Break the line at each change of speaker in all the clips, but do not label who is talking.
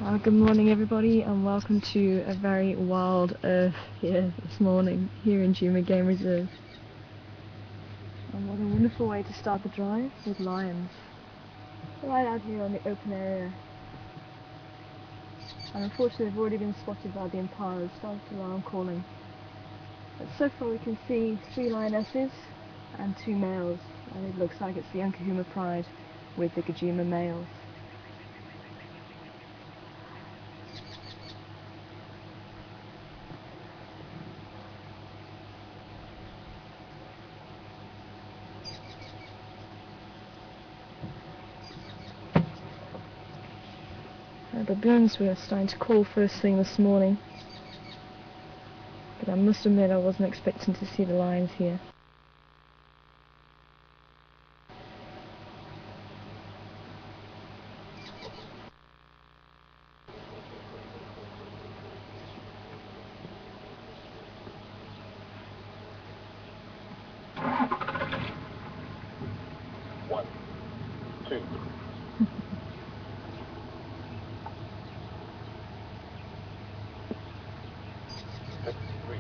Good morning everybody, and welcome to a very wild earth here this morning here in Juma Game Reserve. And what a wonderful way to start the drive with lions right out here on the open area. And unfortunately they've already been spotted by the impalas, started alarm calling. But so far we can see 3 lionesses and 2 males, and it looks like it's the Unkahuma pride with the Gajima males. Baboons were starting to call first thing this morning, but I must admit I wasn't expecting to see the lions here.
One, two. That's 3.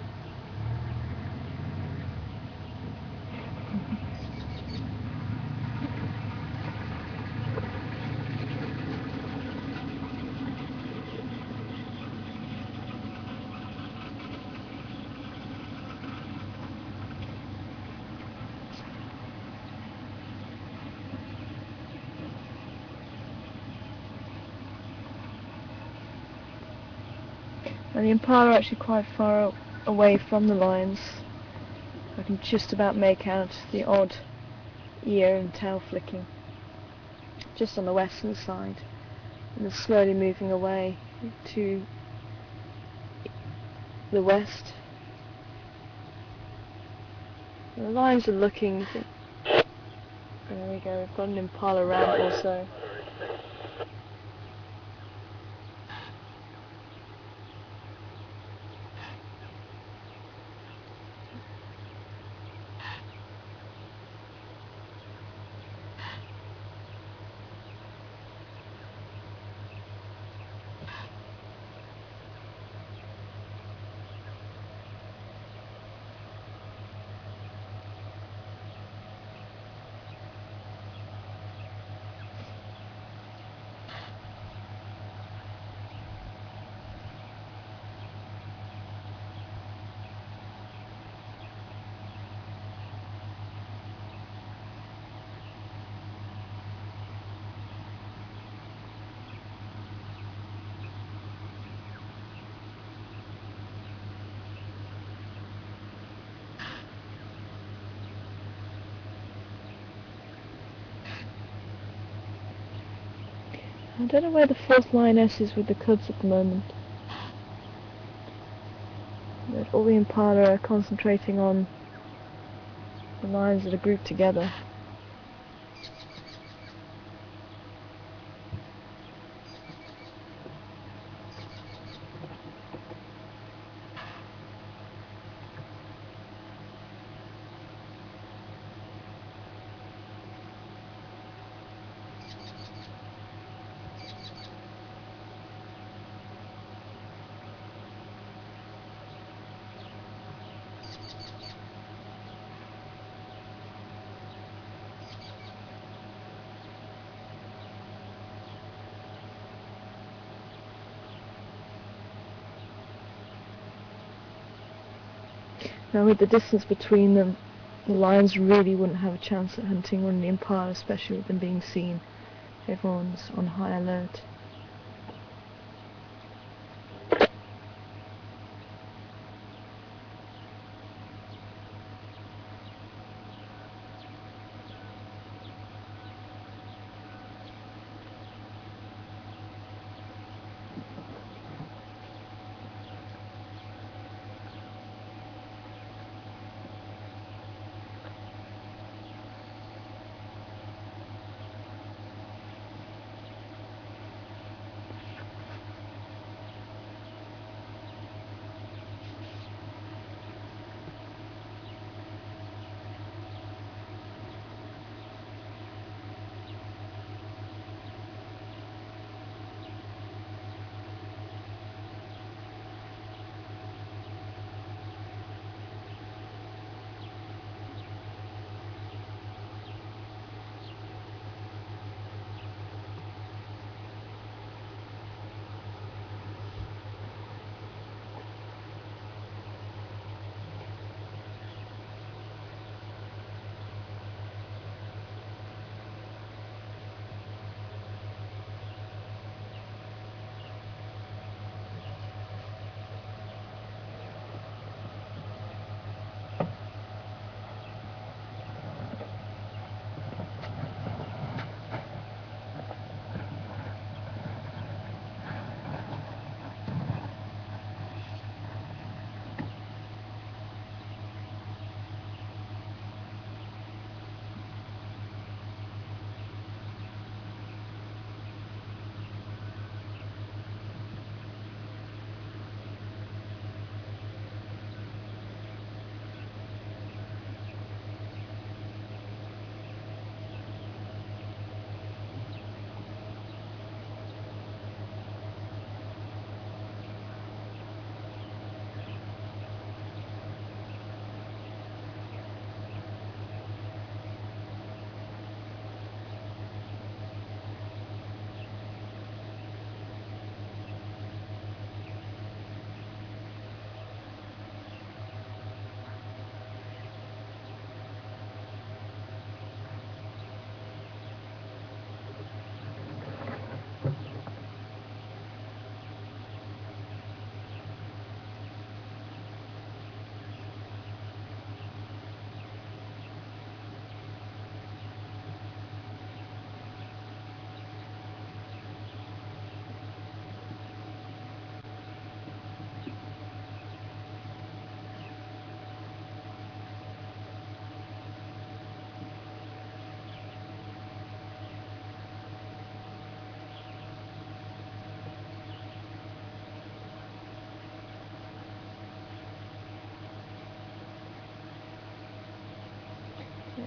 And the impala are actually quite far away from the lions. I can just about make out the odd ear and tail flicking just on the western side, and they're slowly moving away to the west. And the lions are looking. There we go, we've got an impala ram also. I don't know where the 4th lioness is with the cubs at the moment. But all the impala are concentrating on the lions that are grouped together. Now with the distance between them, the lions really wouldn't have a chance at hunting one of the impala, especially with them being seen. Everyone's on high alert.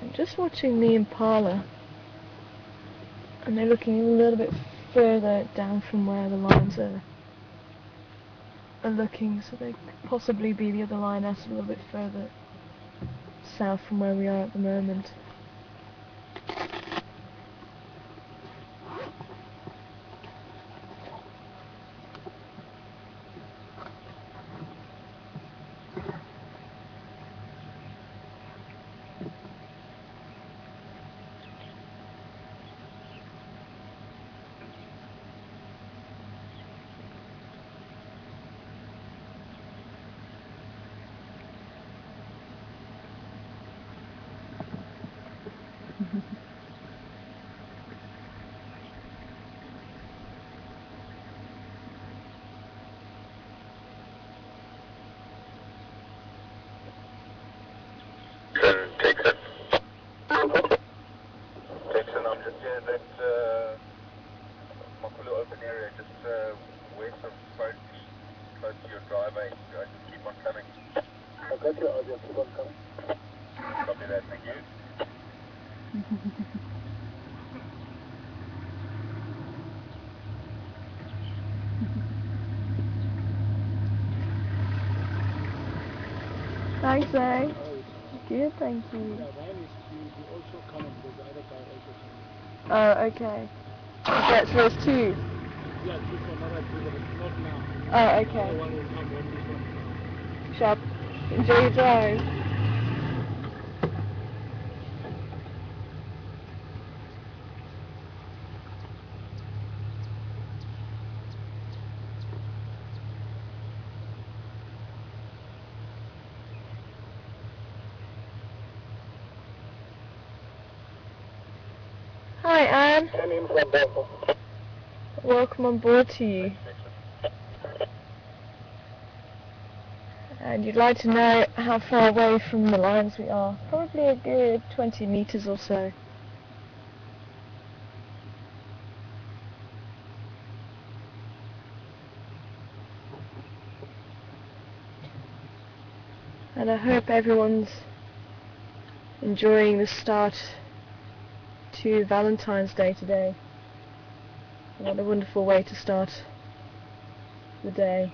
I'm just watching the impala, and they're looking a little bit further down from where the lions are looking, so they could possibly be the other lioness a little bit further south from where we are at the moment.
Jackson, I'm just here in that Makulu open area, just west of Spokey, close to your driveway. Just keep on coming. I got your audio, keep on coming. Copy that, thank you.
Thanks, eh? Good, thank you.
Yeah, Ryan is he also coming, there's the other guy also coming.
Oh, okay. Okay, so there's two.
Yeah, two for another two, but not now.
Oh,
The
okay.
other one will come when this one comes.
Sharp. Enjoy your drive. Hi, Anne.
Coming from Belfast.
Welcome on board to you. And you'd like to know how far away from the lions we are? Probably a good 20 meters or so. And I hope everyone's enjoying the start to Valentine's Day today. What a wonderful way to start the day.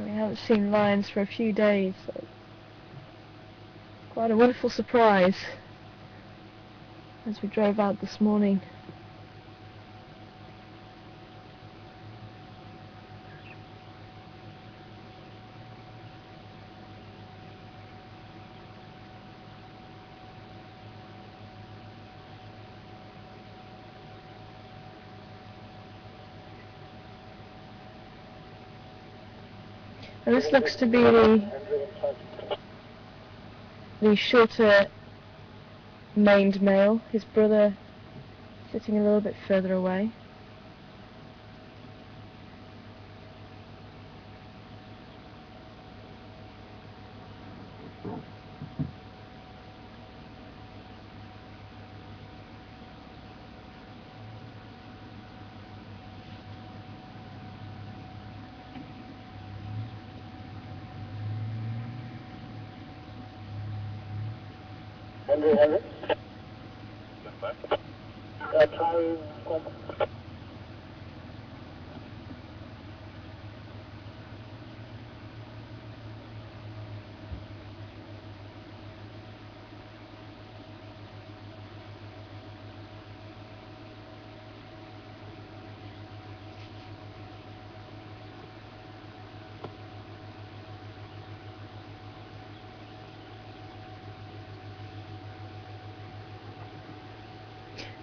We haven't seen lions for a few days, so quite a wonderful surprise as we drove out this morning. And this looks to be the shorter maned male, his brother sitting a little bit further away.
Henry? Try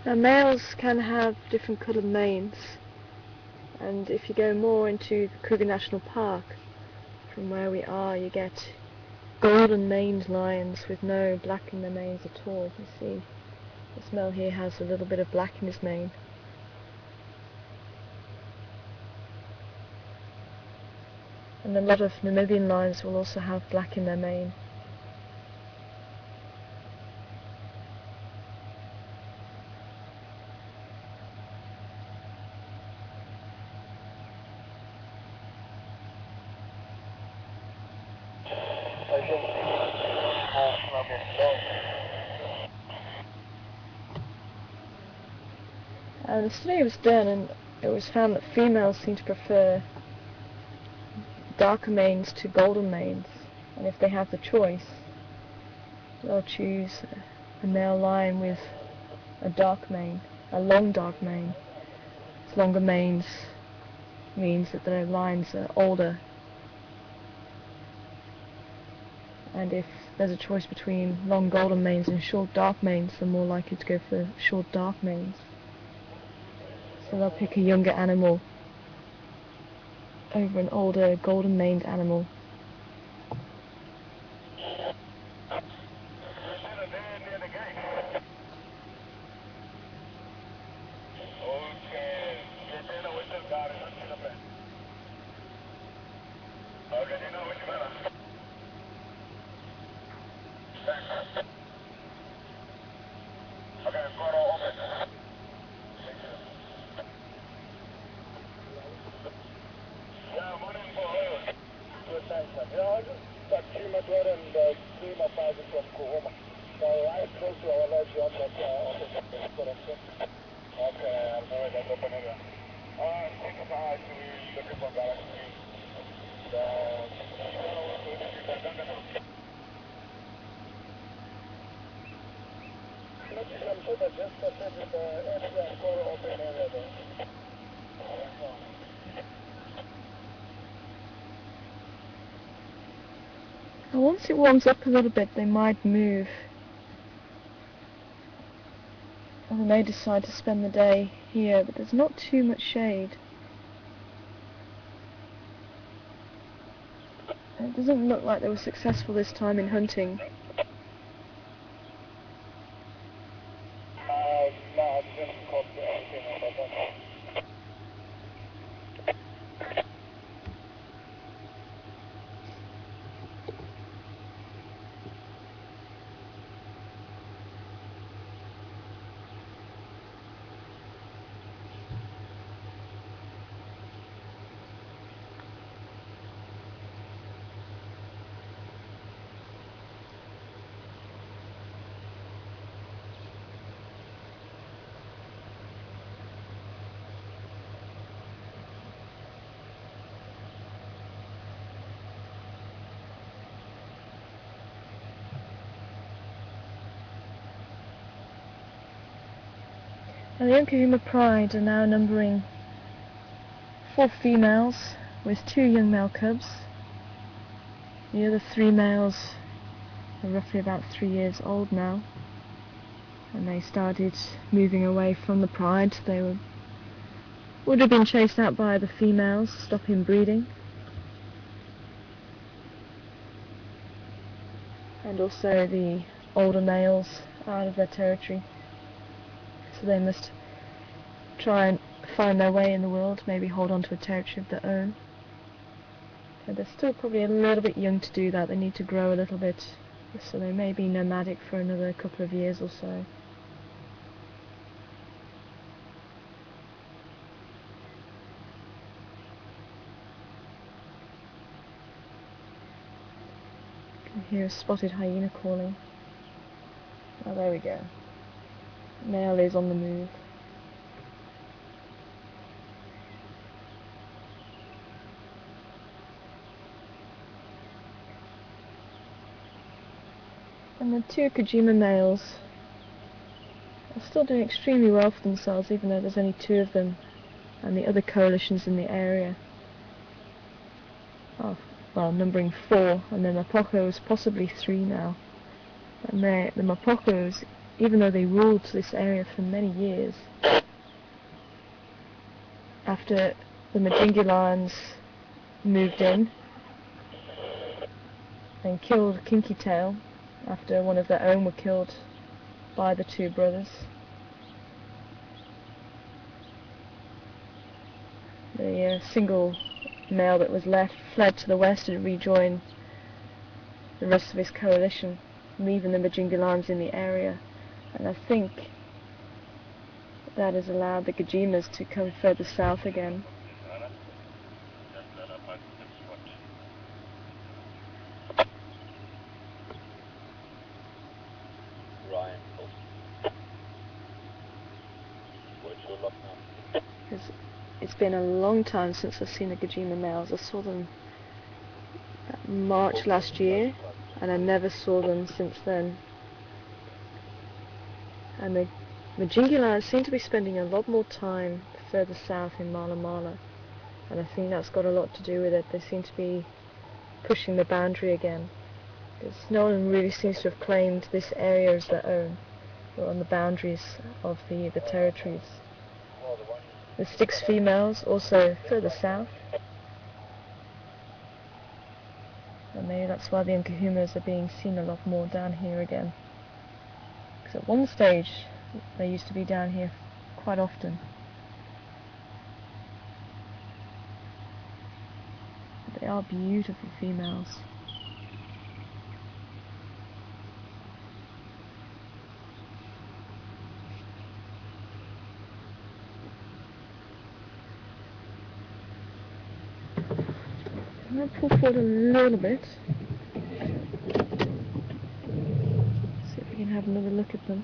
Now males can have different coloured manes, and if you go more into the Kruger National Park, from where we are, you get golden maned lions with no black in their manes at all. You see, this male here has a little bit of black in his mane. And a lot of Namibian lions will also have black in their mane. And the study was done, and it was found that females seem to prefer darker manes to golden manes, and if they have the choice, they'll choose a male lion with a dark mane, a long dark mane. Longer manes means that the lions are older, and if there's a choice between long golden manes and short dark manes, they're more likely to go for short dark manes. So they'll pick a younger animal over an older golden maned animal. And once it warms up a little bit, they might move, and they may decide to spend the day here, but there's not too much shade. And it doesn't look like they were successful this time in hunting. And the Young Pride are now numbering 4 females with 2 young male cubs. The other 3 males are roughly about 3 years old now, and they started moving away from the pride. They would have been chased out by the females, stopping breeding, and also the older males out of their territory. So they must try and find their way in the world, maybe hold on to a territory of their own. But they're still probably a little bit young to do that. They need to grow a little bit, so they may be nomadic for another couple of years or so. You can hear a spotted hyena calling. Oh, there we go. Male is on the move. And the 2 Kojima males are still doing extremely well for themselves, even though there's only 2 of them, and the other coalitions in the area are, well, numbering 4, and the Mapokos possibly 3 now. And the Mapokos, even though they ruled this area for many years, after the Majingi lions moved in and killed Kinky Tail, after one of their own were killed by the 2 brothers, the single male that was fled to the west to rejoin the rest of his coalition, leaving the Majinga lions in the area. And I think that has allowed the Gajimas to come further south again. Because it's been a long time since I've seen the Gajima males. I saw them March last year, and I never saw them since then. And the Majinga lions seem to be spending a lot more time further south in Mala Mala, and I think that's got a lot to do with it. They seem to be pushing the boundary again, because no one really seems to have claimed this area as their own, or on the boundaries of the territories. The Styx females also further south, and maybe that's why the Nkahumas are being seen a lot more down here again. Because at one stage they used to be down here quite often. They are beautiful females. I'm going to pull forward a little bit. See if we can have another look at them.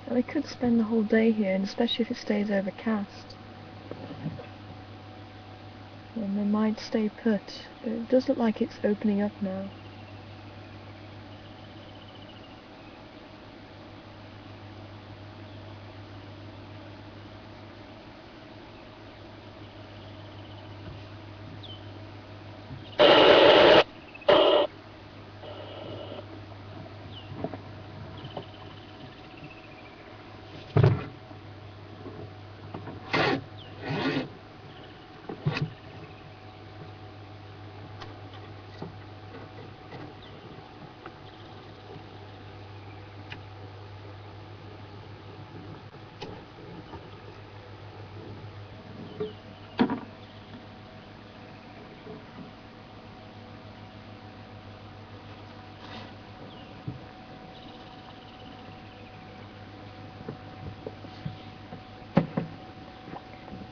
Well, they could spend the whole day here, and especially if it stays overcast. Then they might stay put, but it does look like it's opening up now.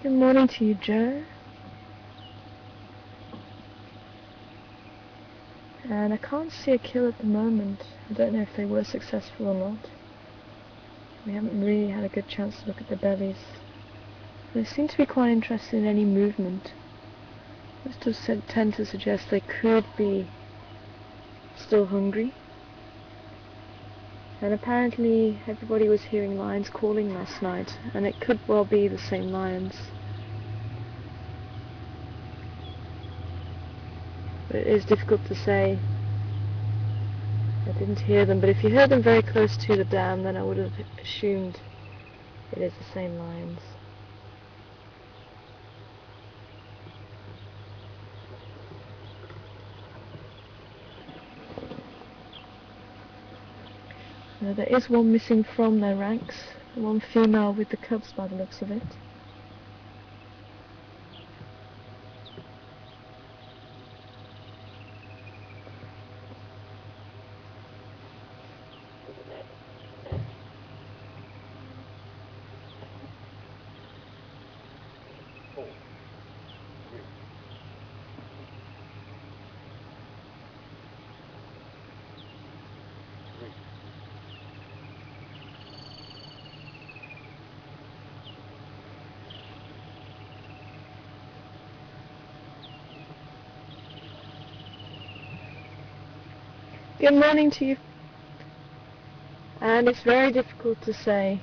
Good morning to you, Joe. And I can't see a kill at the moment. I don't know if they were successful or not. We haven't really had a good chance to look at the bellies. They seem to be quite interested in any movement. This does tend to suggest they could be still hungry. And apparently everybody was hearing lions calling last night, and it could well be the same lions. But it is difficult to say. I didn't hear them, but if you heard them very close to the dam, then I would have assumed it is the same lions. Now, there is one missing from their ranks, one female with the cubs by the looks of it.
4, 3, 3,
Good morning to you. And it's very difficult to say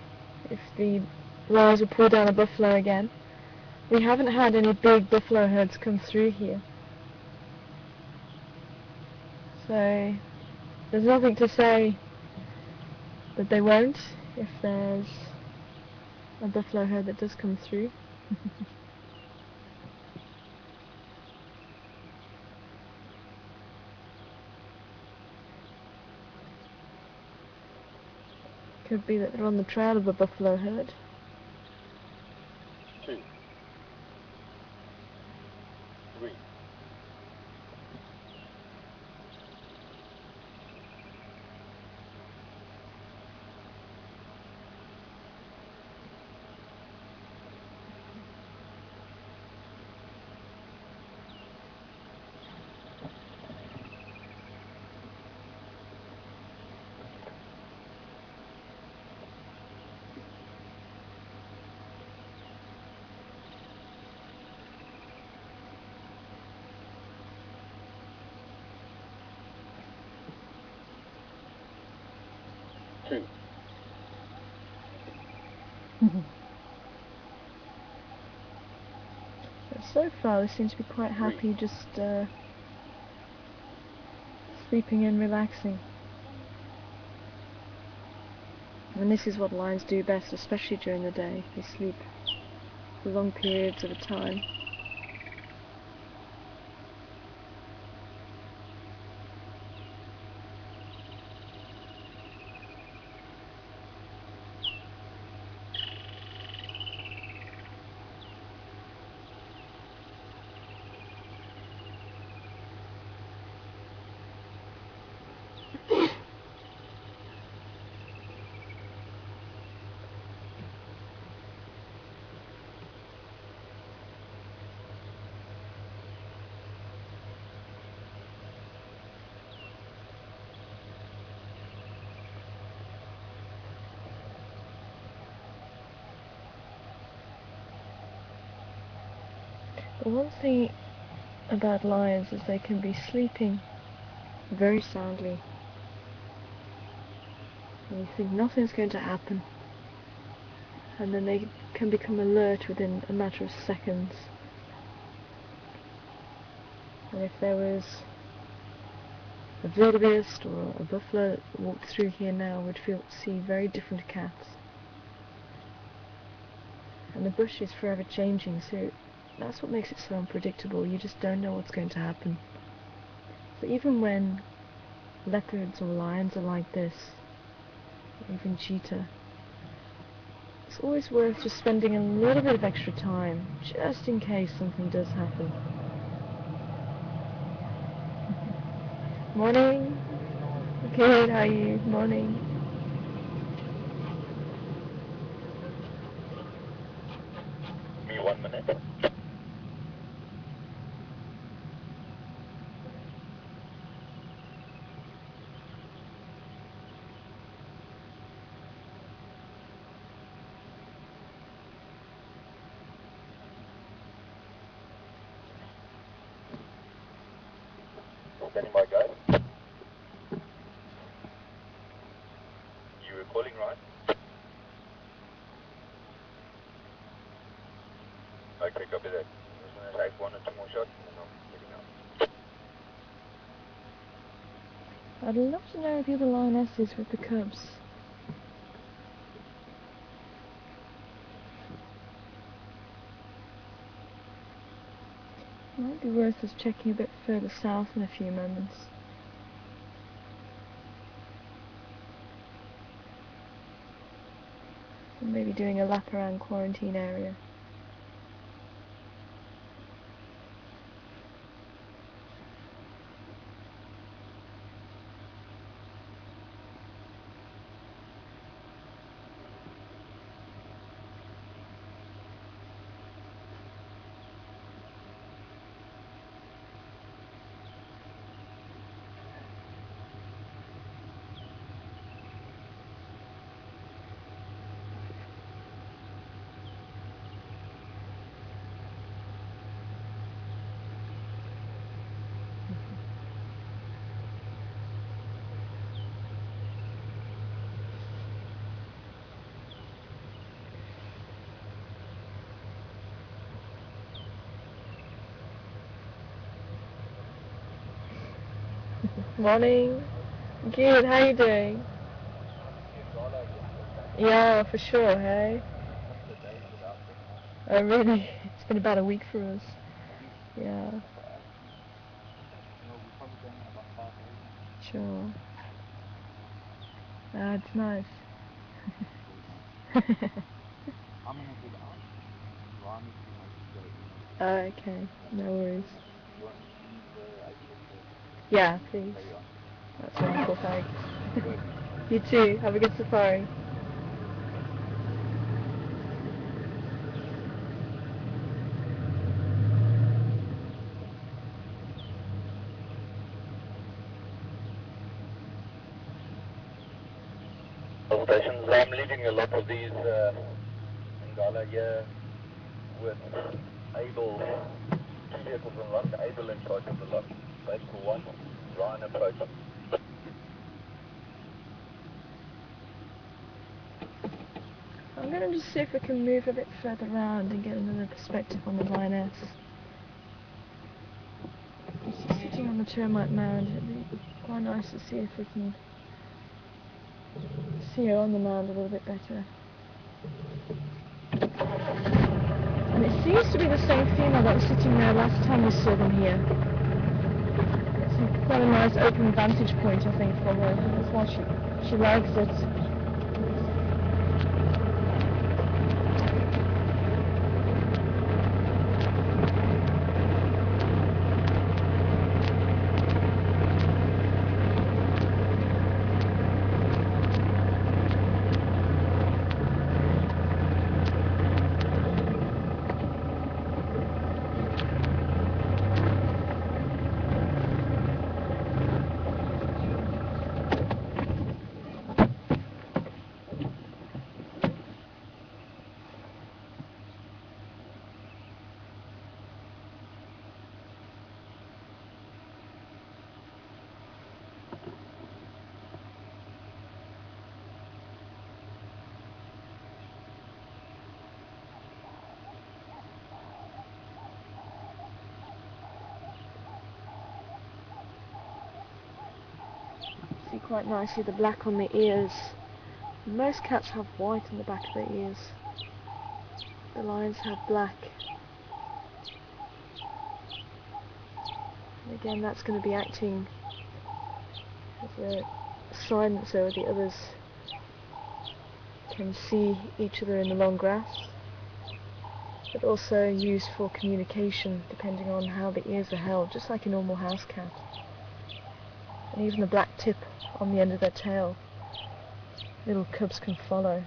if the lions will pull down a buffalo again. We haven't had any big buffalo herds come through here. So there's nothing to say that they won't if there's a buffalo herd that does come through. Could be that they're on the trail of a buffalo herd.
2, 3, 2,
But so far they seem to be quite happy just sleeping and relaxing. And this is what lions do best, especially during the day. They sleep for long periods at a time. But one thing about lions is they can be sleeping very soundly. And you think nothing's going to happen. And then they can become alert within a matter of seconds. And if there was a wildebeest or a buffalo that walked through here now, we'd see very different cats. And the bush is forever changing, so that's what makes it so unpredictable. You just don't know what's going to happen. So even when leopards or lions are like this, or even cheetah, it's always worth just spending a little bit of extra time, just in case something does happen. Morning. Good, how are you? Morning.
me 1 minute. Standing by, guys. You recording, right? Okay, copy that. I'm just going to take 1 or 2 more shots and then I'm heading out.
I'd love to know the other lionesses with the cubs. Might be worth us checking a bit further south in a few moments. And maybe doing a lap around quarantine area. Morning. Good, how you doing? Yeah, for sure, hey? Oh, really? It's been about a week for us. Yeah. Sure. That's nice. Okay, no worries. Yeah, please. That's wonderful, thanks. You too. Have a good safari.
Stations. I'm leading a lot of these Ngala here with Able, 2 vehicles on lot, Able in charge of the lot. Vehicle 1, Ryan approaching.
I'm going to just see if we can move a bit further around and get another perspective on the lioness. Just sitting on the termite mound, it'd be quite nice to see if we can see her on the mound a little bit better. And it seems to be the same female that was sitting there last time we saw them here. It's quite a nice open vantage point, I think, for her. That's why she likes it. See quite nicely the black on the ears. Most cats have white on the back of their ears. The lions have black. And again, that's going to be acting as a sign so the others can see each other in the long grass, but also used for communication depending on how the ears are held, just like a normal house cat. And even the black tip on the end of their tail, little cubs can follow.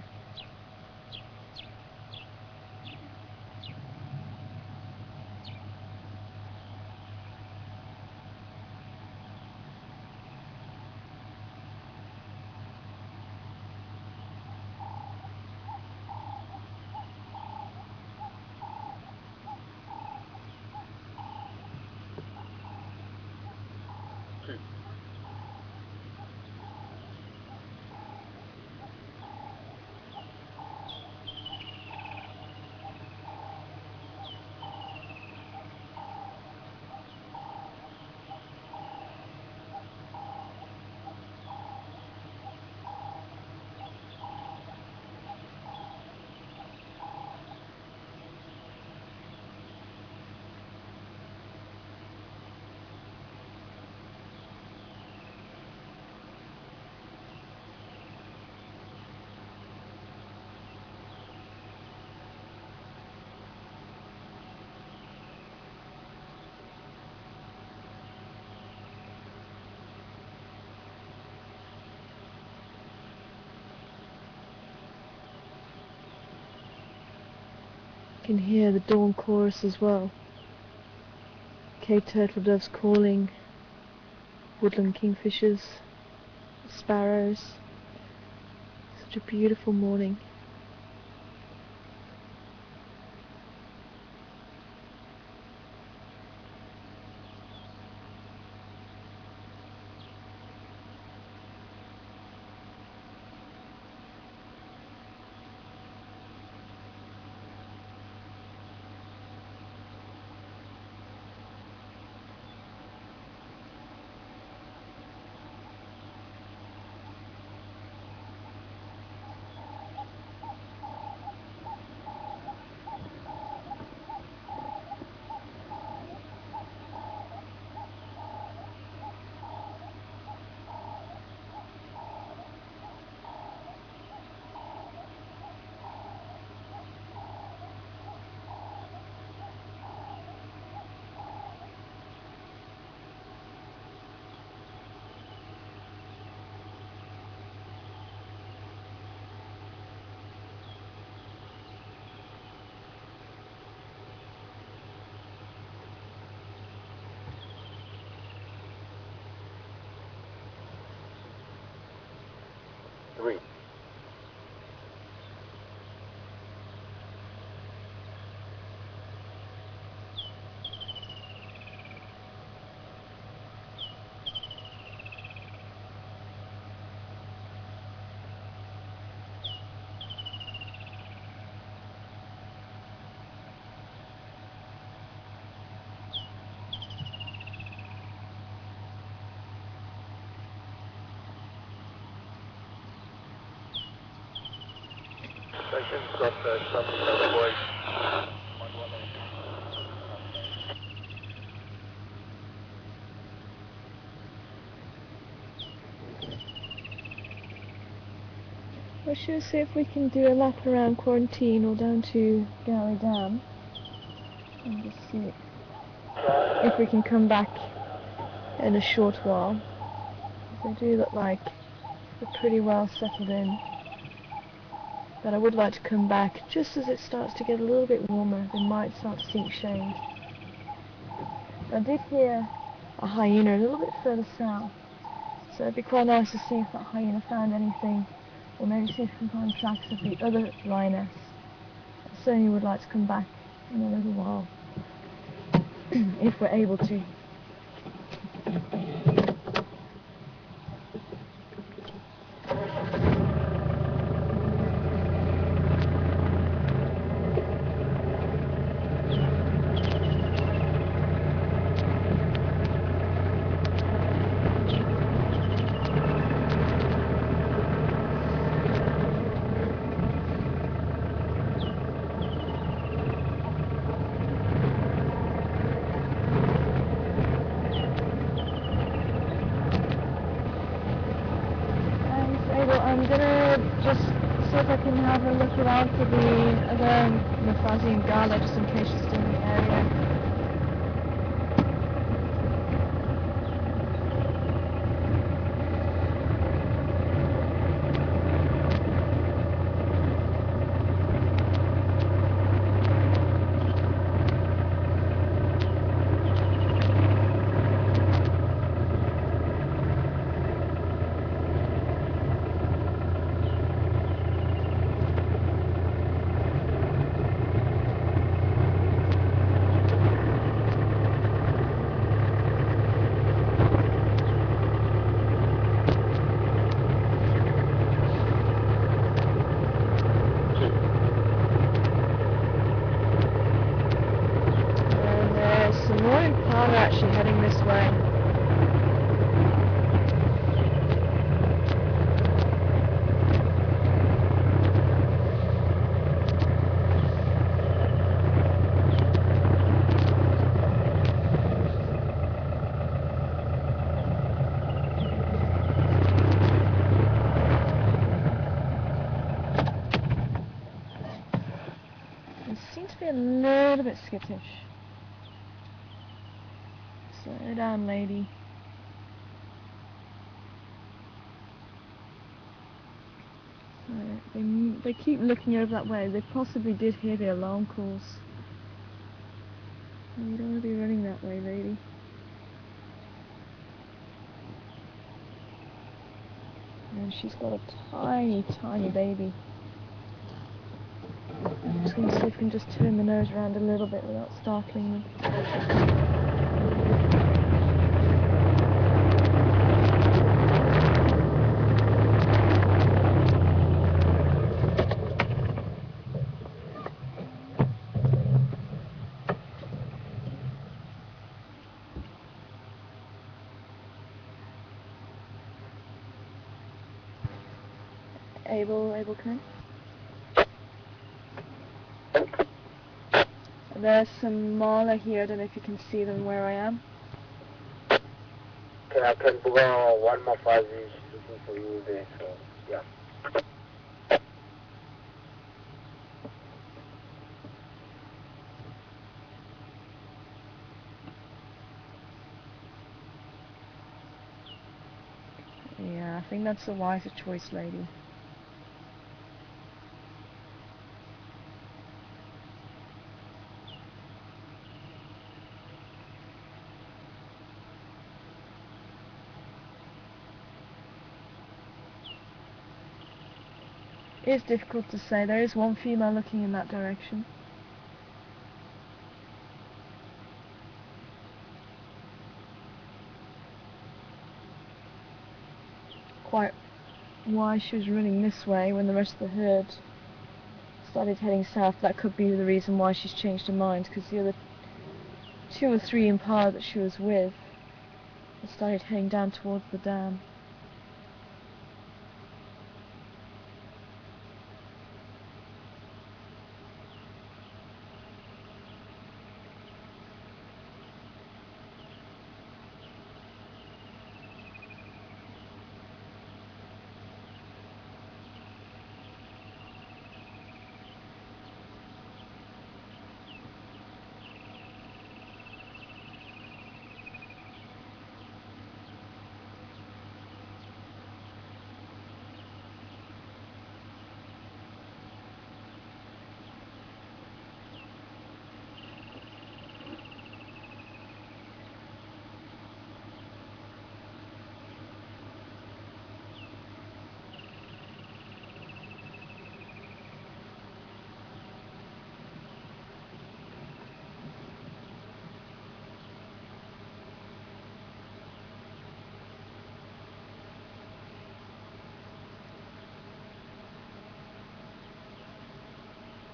You can hear the dawn chorus as well. Cave turtle doves calling, woodland kingfishers, sparrows. Such a beautiful morning.
Station's got some of the boys. Might want to
Well, should we see if we can do a lap around Quarantine or down to Galley Dam and just see if we can come back in a short while. They do look like they're pretty well settled in. But I would like to come back just as it starts to get a little bit warmer. They might start to seek shade. I did hear a hyena a little bit further south, so it'd be quite nice to see if that hyena found anything, or maybe see if we can find tracks of the other lioness. I certainly would like to come back in a little while, if we're able to. I'm gonna just see if I can have a look around for the other Mafazi and Gala, just in case she's still in the area. They're actually heading this way. They seem to be a little bit skittish. Slow down, lady. They keep looking over that way. They possibly did hear the alarm calls. You don't want to be running that way, lady. And she's got a tiny, tiny baby. I'm just going to see if we can just turn the nose around a little bit without startling them. Able, come in. There's some mala here. I don't know if you can see them where I am.
Okay, I can book one more fuzzy looking for you there, so yeah.
Yeah, I think that's the wiser choice, lady. It is difficult to say. There is one female looking in that direction. Quite why she was running this way when the rest of the herd started heading south. That could be the reason why she's changed her mind, because the other 2 or 3 impala that she was with started heading down towards the dam.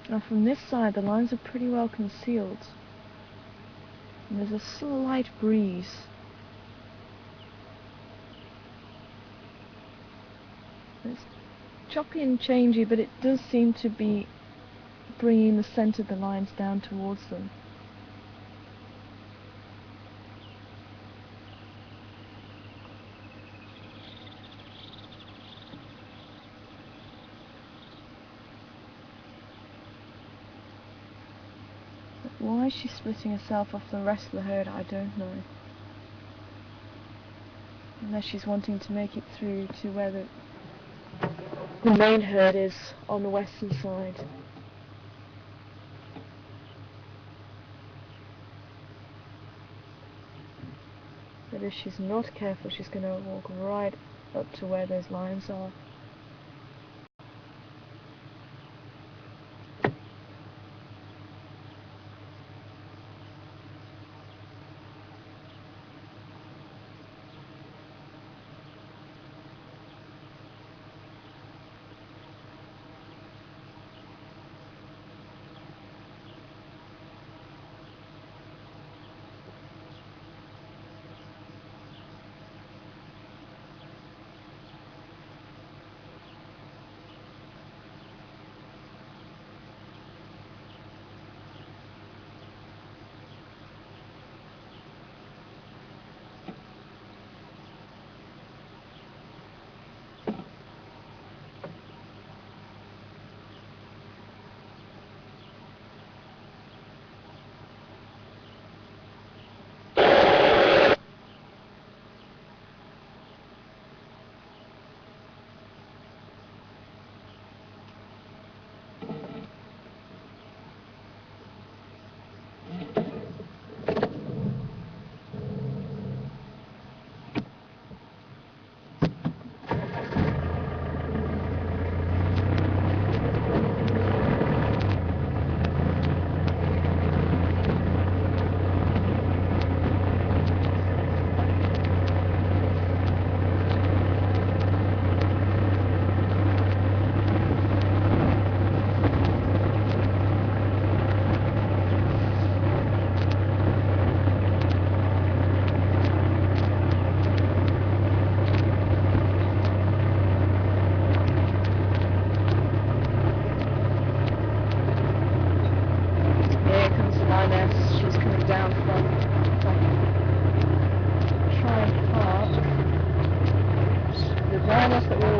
Now from this side the lines are pretty well concealed. And there's a slight breeze. It's choppy and changey, but it does seem to be bringing the centre of the lines down towards them. Why she's splitting herself off the rest of the herd, I don't know. Unless she's wanting to make it through to where the main herd is on the western side. But if she's not careful, she's going to walk right up to where those lions are.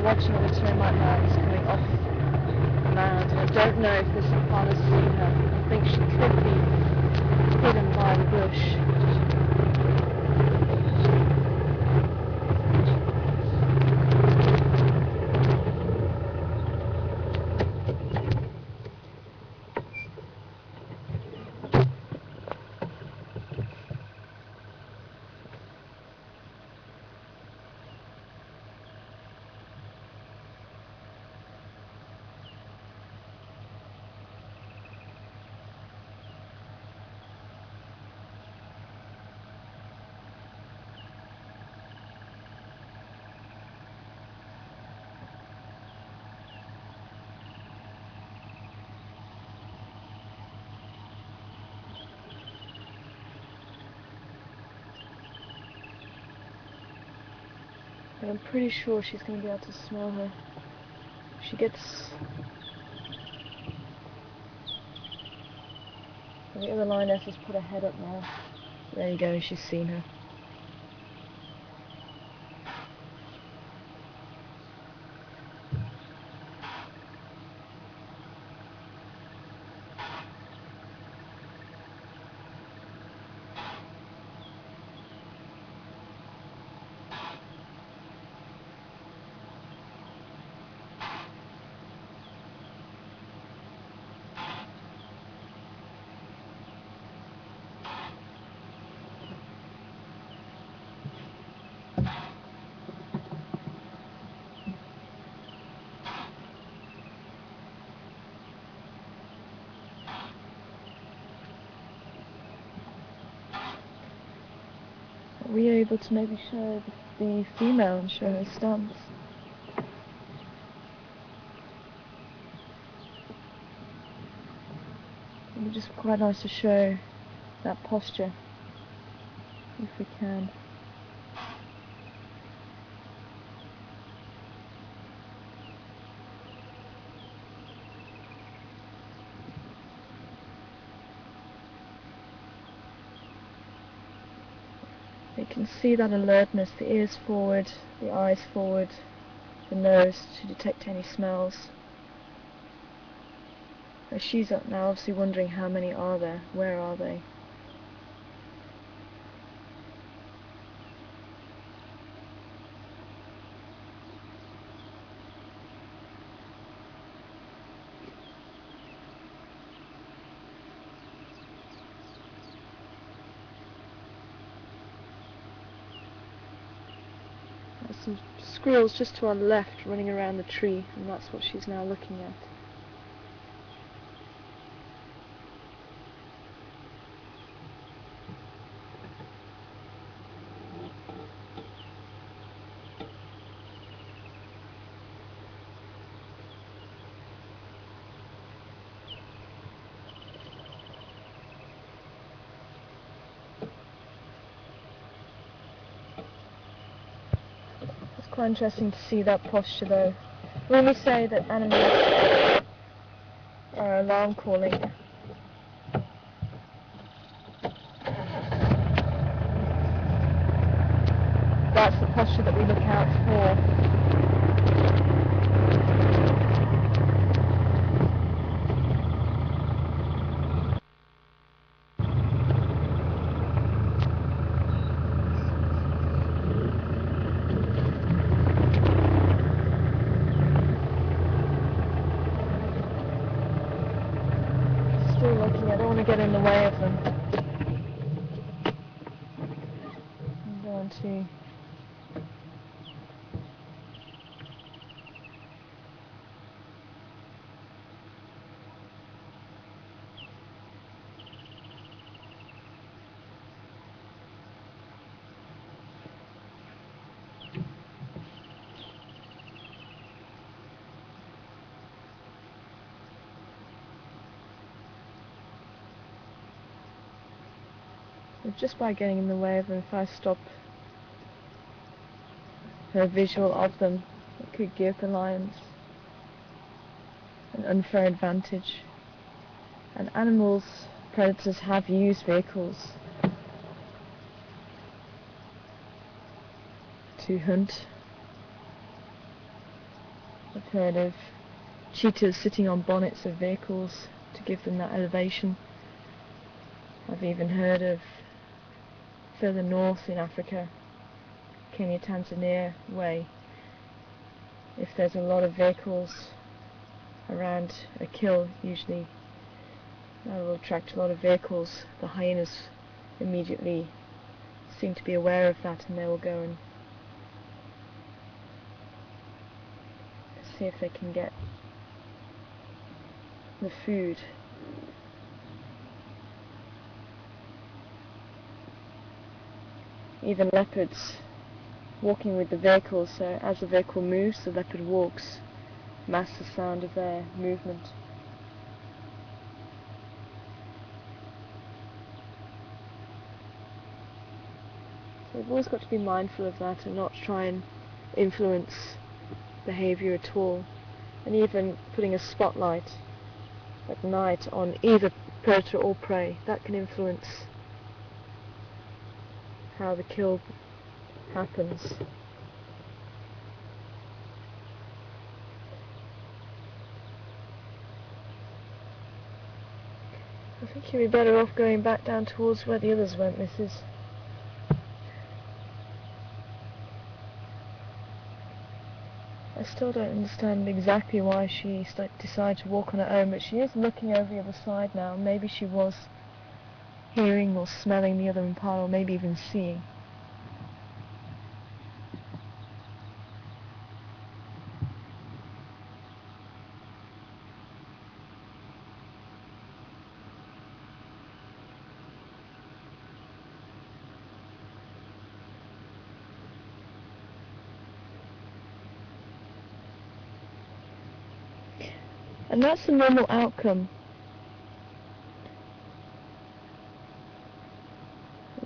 Watching the termite mounds coming off the mound, and I don't know if this impala's seen her. I think she could be hidden by the bush. But I'm pretty sure she's going to be able to smell her. She gets... The other lioness has put her head up now. There you go, she's seen her. Are we able to maybe show the female and show her stance? just quite nice to show that posture, if we can. You can see that alertness, the ears forward, the eyes forward, the nose to detect any smells. She's up now obviously wondering how many are there, where are they? There's some squirrels just to our left running around the tree, and that's what she's now looking at. It's quite interesting to see that posture though. When we say that animals are alarm calling, that's the posture that we look out for. Still looking, I don't want to get in the way of them. I'm going to just by getting in the way of them, if I stop her visual of them, it could give the lions an unfair advantage. And animals, predators have used vehicles to hunt. I've heard of cheetahs sitting on bonnets of vehicles to give them that elevation. I've even heard of further north in Africa, Kenya, Tanzania way, if there's a lot of vehicles around a kill, usually that will attract a lot of vehicles, the hyenas immediately seem to be aware of that, and they will go and see if they can get the food. Even leopards walking with the vehicle, so as the vehicle moves, the leopard walks, masks the sound of their movement. So we've always got to be mindful of that and not try and influence behaviour at all. And even putting a spotlight at night on either predator or prey, that can influence how the kill happens. I think you'd be better off going back down towards where the others went, Mrs. I still don't understand exactly why she decided to walk on her own, but she is looking over the other side now. Maybe she was hearing or smelling the other impala, or maybe even seeing. And that's the normal outcome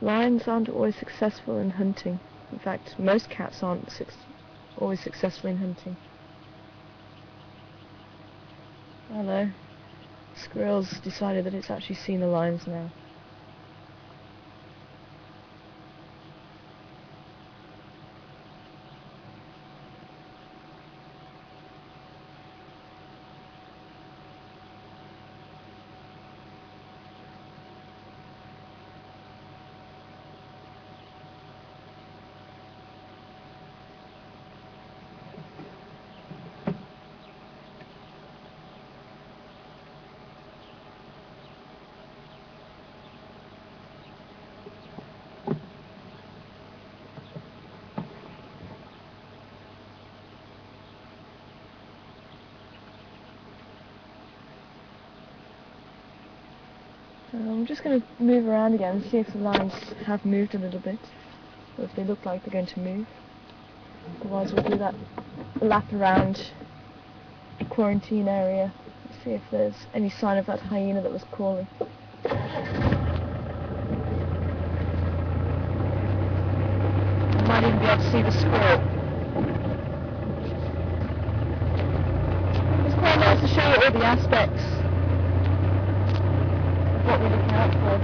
Lions aren't always successful in hunting. In fact, most cats aren't always successful in hunting. Hello. Squirrel's decided that it's actually seen the lions now. I'm just going to move around again and see if the lions have moved a little bit, or if they look like they're going to move. Otherwise we'll do that lap around the quarantine area, see if there's any sign of that hyena that was calling. I might even be able to see the squirrel. It's quite nice to show you all the aspects of what we're looking out for.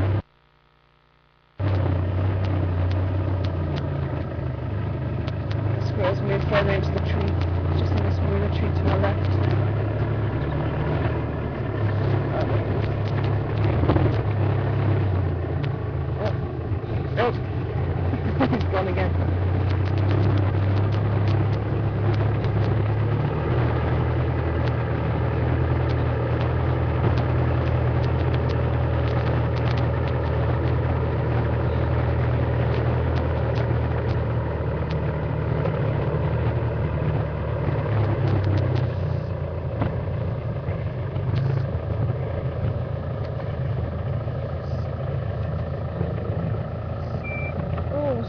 Squirrels move further into the tree, just in this smaller tree to our left. Oh, he's gone again.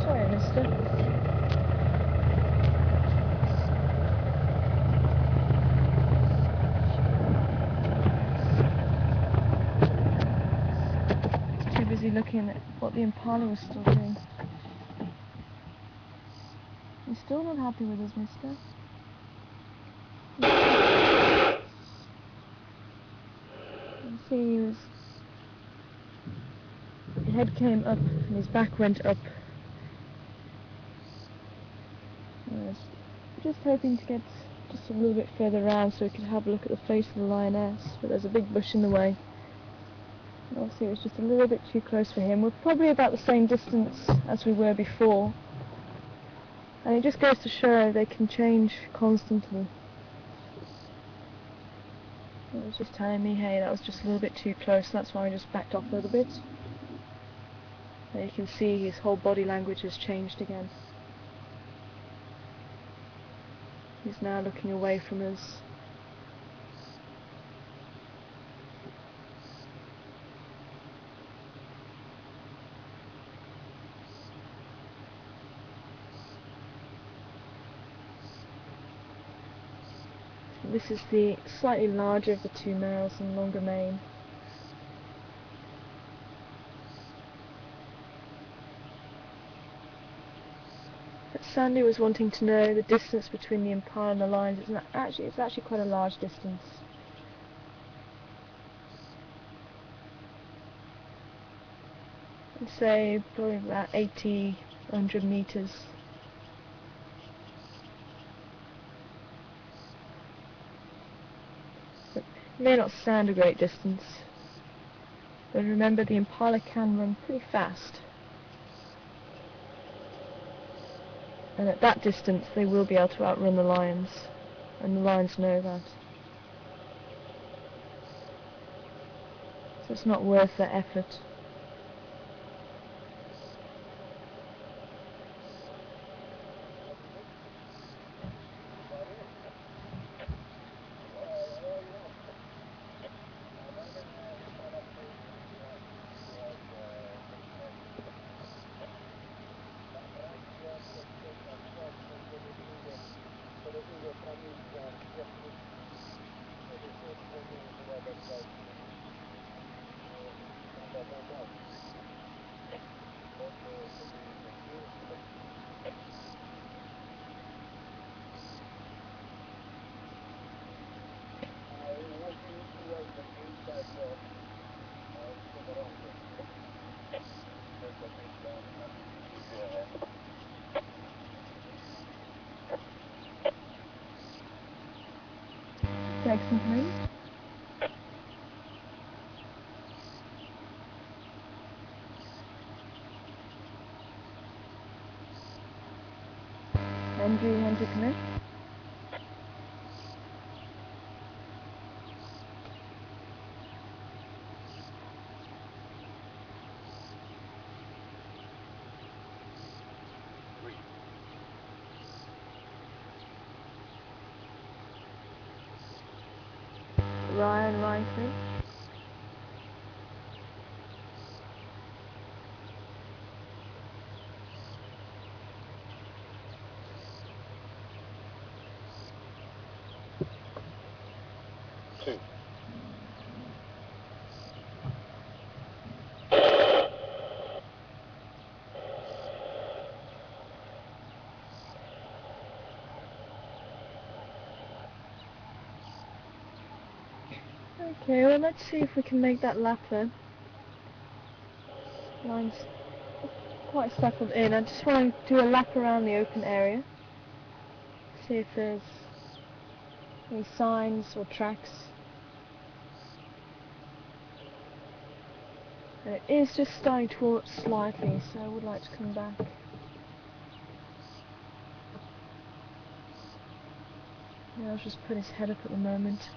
Sorry, mister. Too busy looking at what the impala was still doing. You're still not happy with us, mister? You see, his head came up and his back went up. I was just hoping to get just a little bit further around so we could have a look at the face of the lioness, but there's a big bush in the way. And obviously it was just a little bit too close for him. We're probably about the same distance as we were before. And it just goes to show they can change constantly. It was just telling me, hey, that was just a little bit too close, that's why I just backed off a little bit. And you can see his whole body language has changed again. He's now looking away from us. This is the slightly larger of the two males and longer mane. But Sandy was wanting to know the distance between the impala and the lions. It's actually quite a large distance. I'd say probably about 80, 100 meters. It may not sound a great distance, but remember the impala can run pretty fast. And at that distance they will be able to outrun the lions, and the lions know that. So it's not worth the effort. Jackson, come in. Andrew, come in. Ryan, come in.
Two.
Okay, well let's see if we can make that lap then. Line's quite settled in. I just want to do a lap around the open area. See if there's any signs or tracks. And it is just starting to walk slightly, so I would like to come back. Yeah, I'll just put his head up at the moment.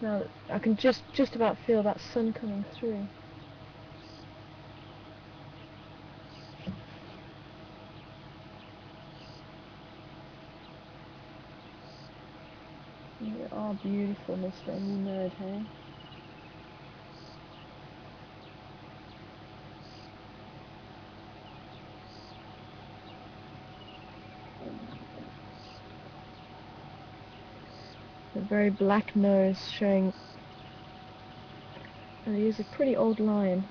Now I can just about feel that sun coming through. You are beautiful, Mr. You nerd, hey? A very black nose showing that he is a pretty old lion.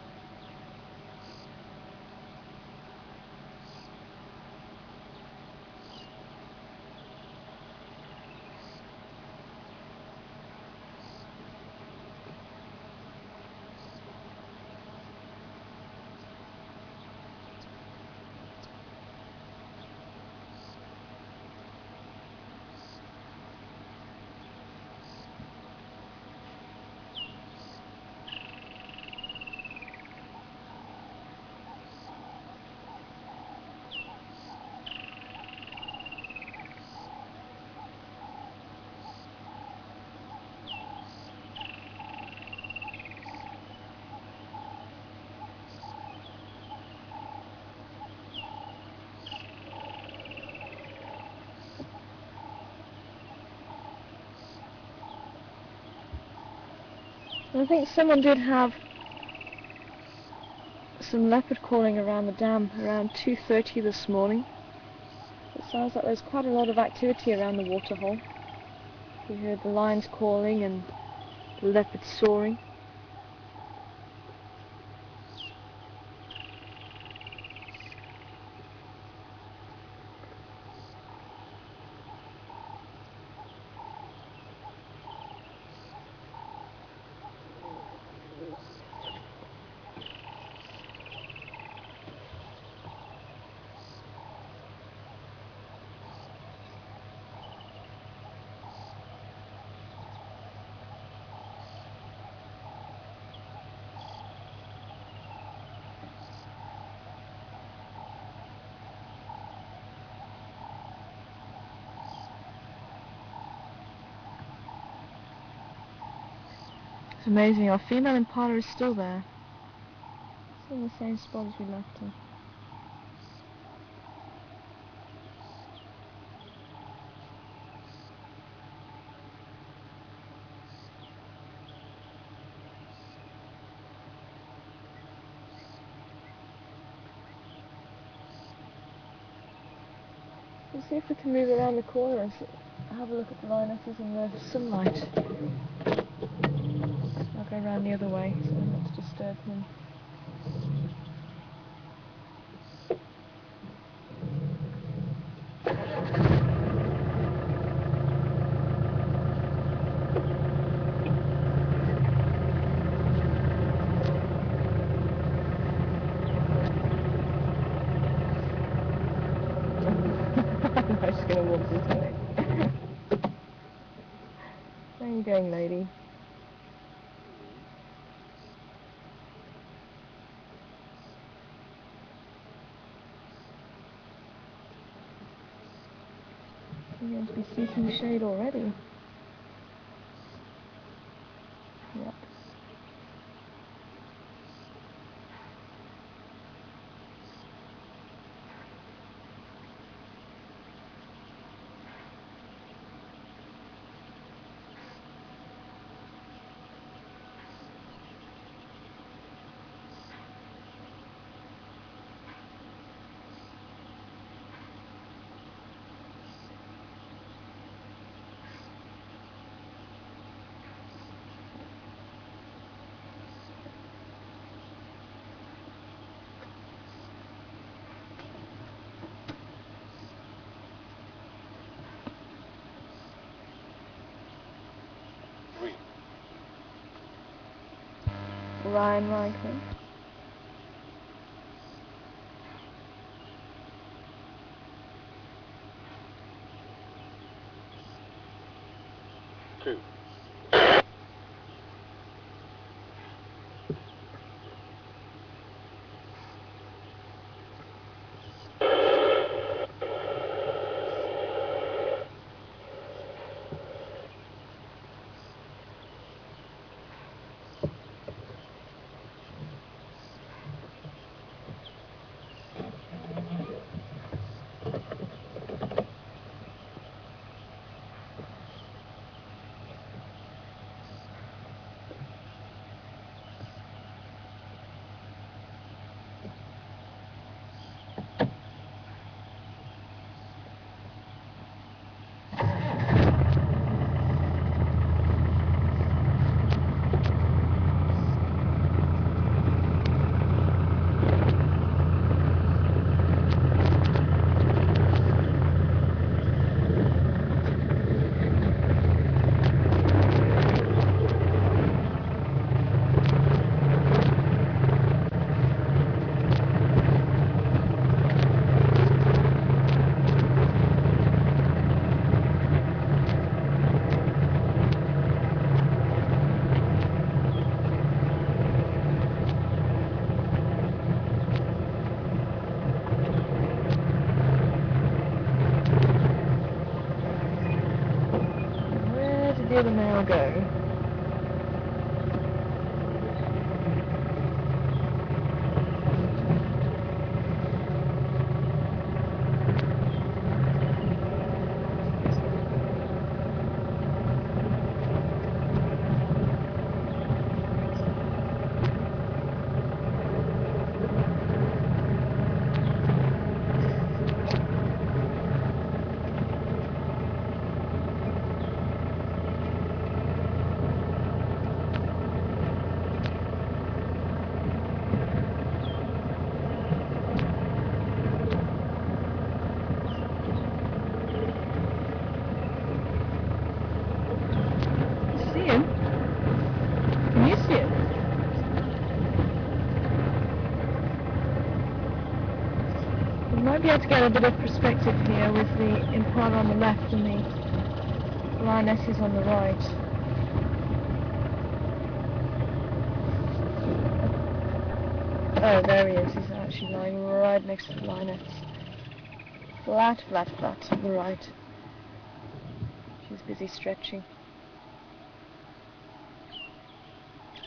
I think someone did have some leopard calling around the dam around 2:30 this morning. It sounds like there's quite a lot of activity around the waterhole. We heard the lions calling and the leopards soaring. It's amazing, our female impala is still there. It's in the same spot as we left her. Let's see if we can move around the corner and have a look at the lionesses in the sunlight. I'll go around the other way so not to disturb him. I'm just going to walk this way. you going, lady? You're going to be seeking shade already. Yep. Ryan Reichman.
Two.
Where did the other male go? See him? Can you see him? We might be able to get a bit of perspective here with the impala on the left and the lionesses on the right. Oh, there he is. He's actually lying right next to the lioness. Flat, flat, flat to the right. She's busy stretching.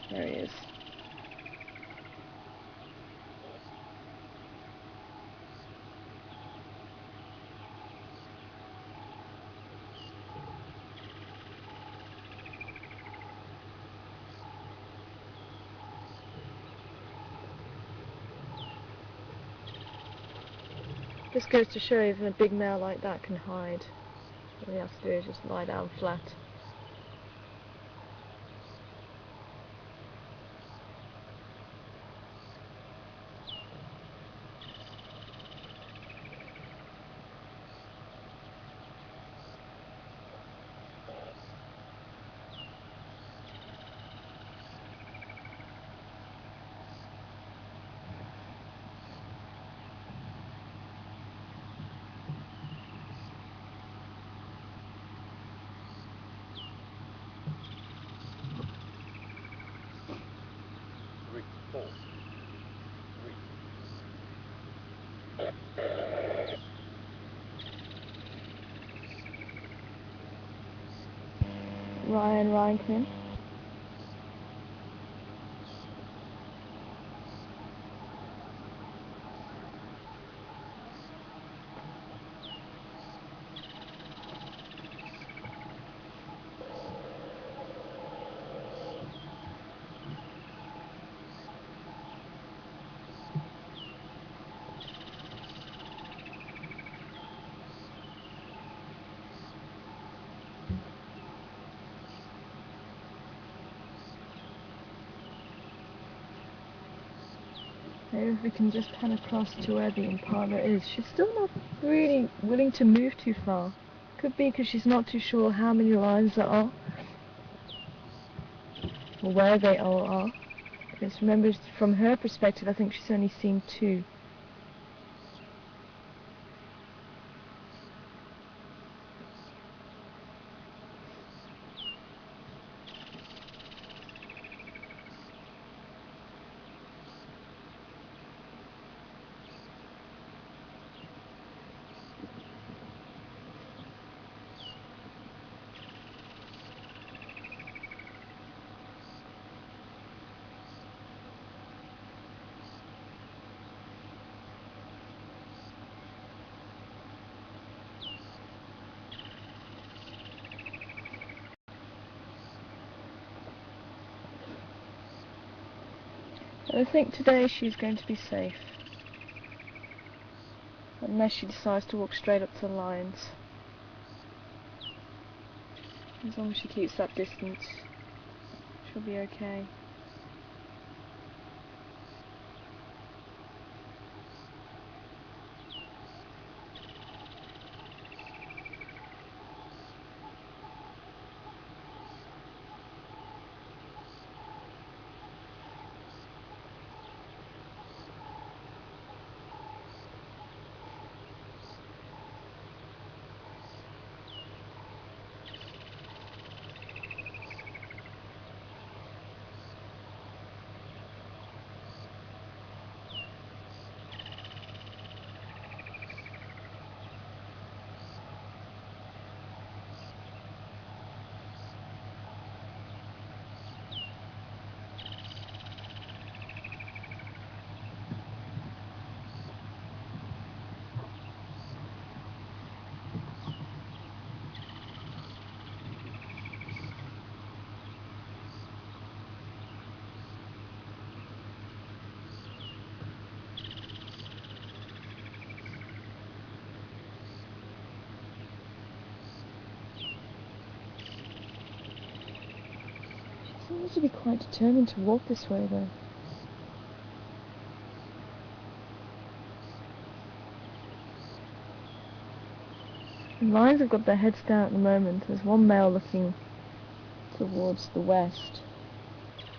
There he is. This goes to show even a big male like that can hide. All he has to do is just lie down flat. Ryan, come in. Maybe if we can just pan across to where the Impala is. She's still not really willing to move too far. Could be because she's not too sure how many lines there are, or where they all are. Because remember, from her perspective, I think she's only seen 2. I think today she's going to be safe. Unless she decides to walk straight up to the lions. As long as she keeps that distance, she'll be okay. She seems to be quite determined to walk this way though. The lions have got their heads down at the moment. There's one male looking towards the west.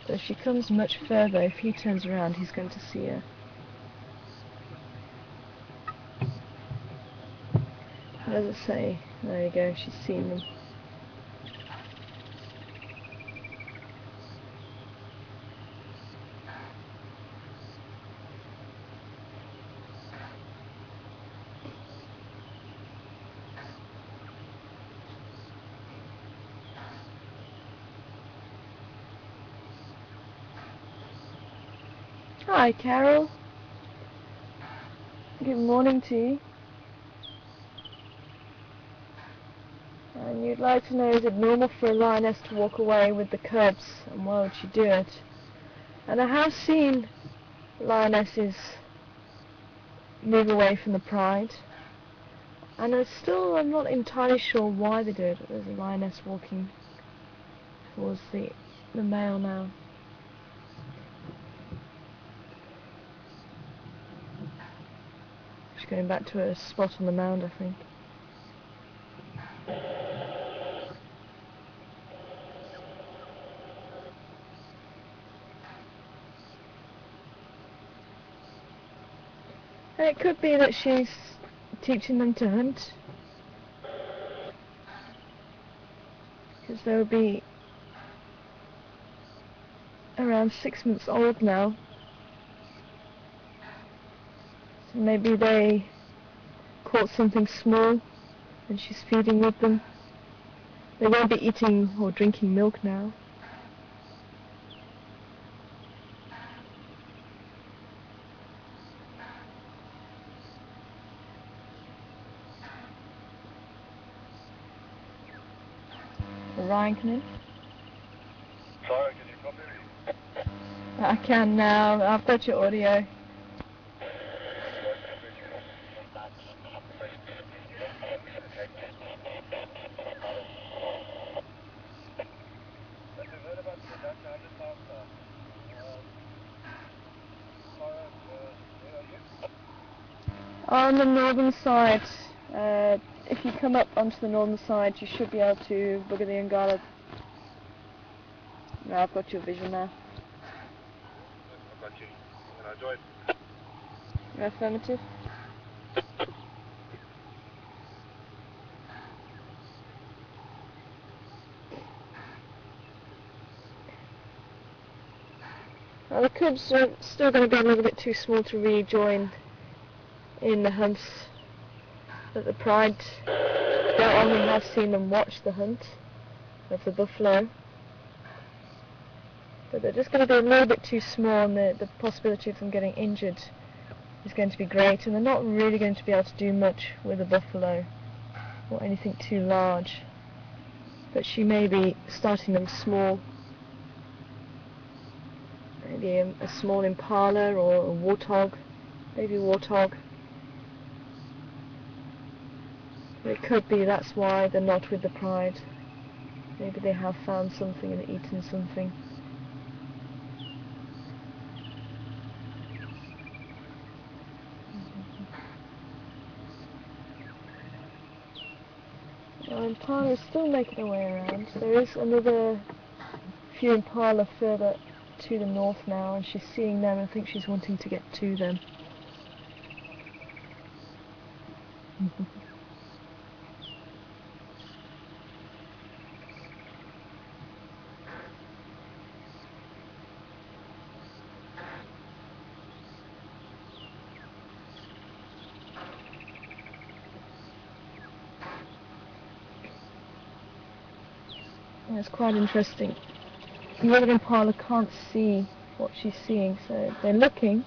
But if she comes much further, if he turns around, he's going to see her. What does it say? There you go, she's seen them. Hi, Carol. Good morning to you. And you'd like to know, is it normal for a lioness to walk away with the cubs, and why would she do it? And I have seen lionesses move away from the pride, and I'm not entirely sure why they do it. There's a lioness walking towards the male now. She's going back to her spot on the mound, I think. And it could be that she's teaching them to hunt, because they'll be around 6 months old now. So maybe they caught something small and she's feeding with them. They won't be eating or drinking milk now. Ryan, can you?
Sorry, can you copy me?
I can now. I've got your audio. On the northern side, if you come up onto the northern side, you should be able to bugger the Ngala. Now I've got your vision now.
I've got you. Can I join?
Affirmative. Well, the cubs are still going to be a little bit too small to rejoin in the hunts. But the pride don't only have seen them watch the hunt of the buffalo, but they're just going to be a little bit too small, and the possibility of them getting injured is going to be great, and they're not really going to be able to do much with a buffalo or anything too large. But she may be starting them small, maybe a small impala or a warthog, baby warthog. It could be that's why they're not with the pride. Maybe they have found something and eaten something. Impala is still making their way around. There is another few impala further to the north now, and she's seeing them and I think she's wanting to get to them. And it's quite interesting. The other impala can't see what she's seeing, so they're looking,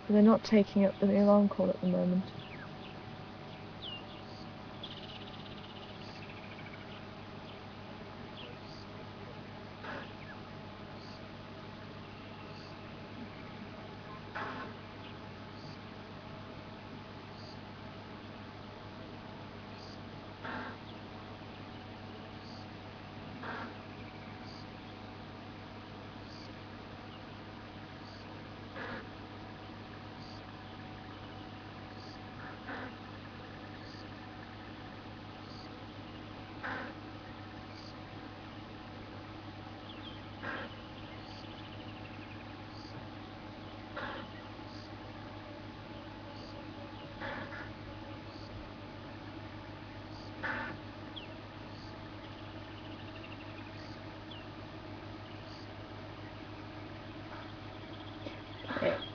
but they're not taking up the alarm call at the moment.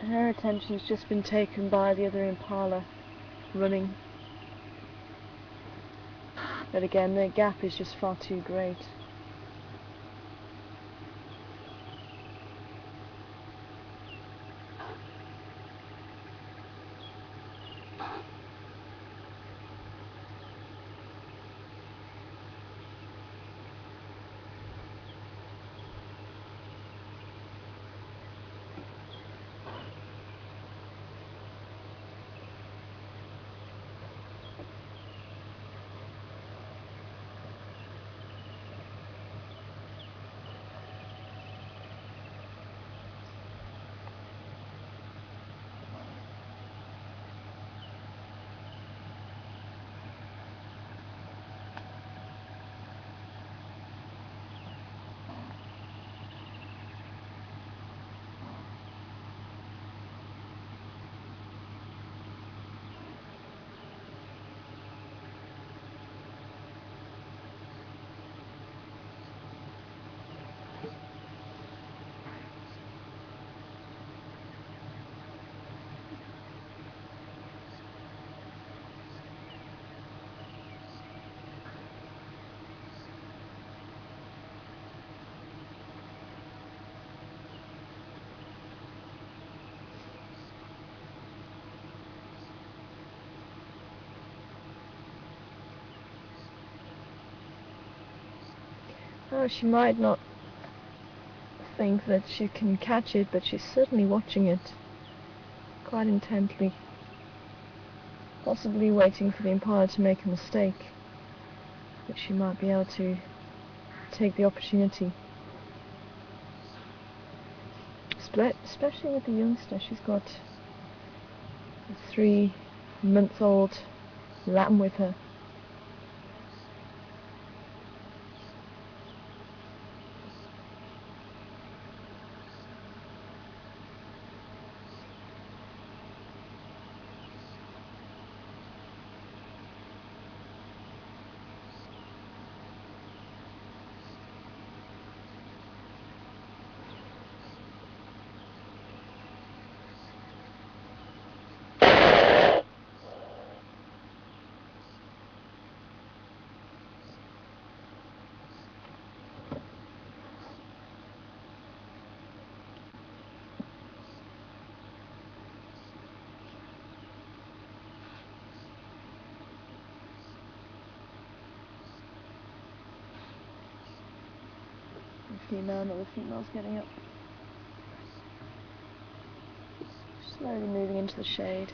Her attention's just been taken by the other impala running. But again, the gap is just far too great. Oh, she might not think that she can catch it, but she's certainly watching it quite intently, possibly waiting for the impala to make a mistake, but she might be able to take the opportunity. Especially with the youngster, she's got a 3-month-old lamb with her. The female's getting up. Slowly moving into the shade.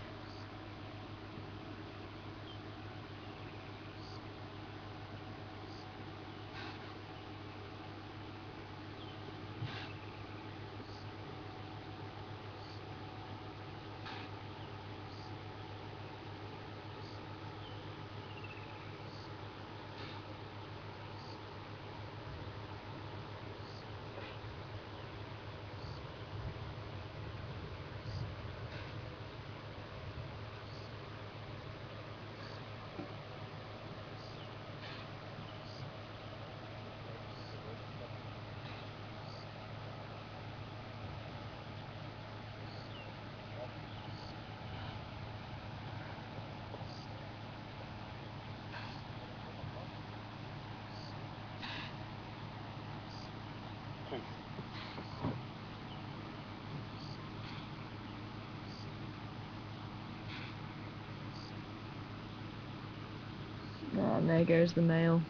Oh, and there goes the male.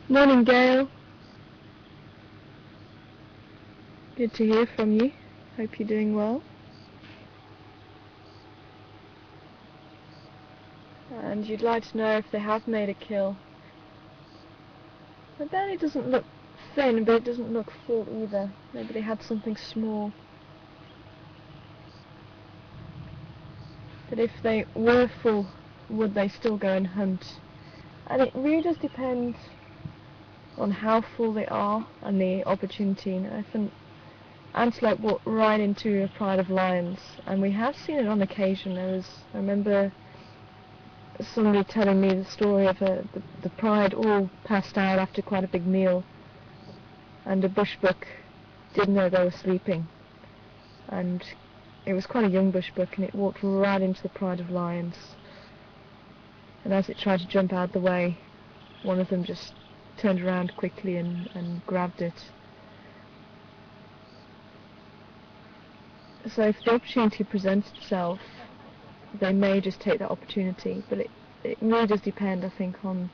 Morning, Gail. Good to hear from you. Hope you're doing well. And you'd like to know if they have made a kill. The belly doesn't look thin, but it doesn't look full either. Maybe they had something small. But if they were full, would they still go and hunt? And it really does depend on how full they are and the opportunity. You know, if an antelope walked right into a pride of lions, and we have seen it on occasion. I remember somebody telling me the story of the pride all passed out after quite a big meal, and a bushbuck didn't know they were sleeping, and it was quite a young bushbuck, and it walked right into the pride of lions, and as it tried to jump out of the way, one of them just turned around quickly and grabbed it. So if the opportunity presents itself, they may just take that opportunity, but it really does depend, I think, on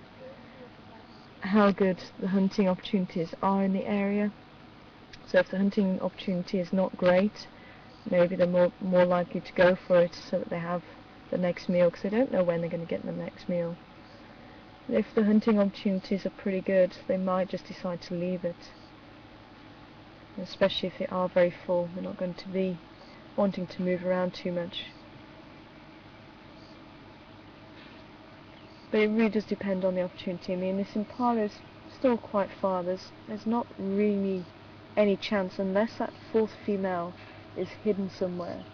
how good the hunting opportunities are in the area. So if the hunting opportunity is not great, maybe they're more likely to go for it so that they have the next meal, because they don't know when they're going to get the next meal. But if the hunting opportunities are pretty good, they might just decide to leave it. Especially if they are very full, they're not going to be wanting to move around too much. But it really does depend on the opportunity. I mean, this impala is still quite far. There's not really any chance, unless that fourth female is hidden somewhere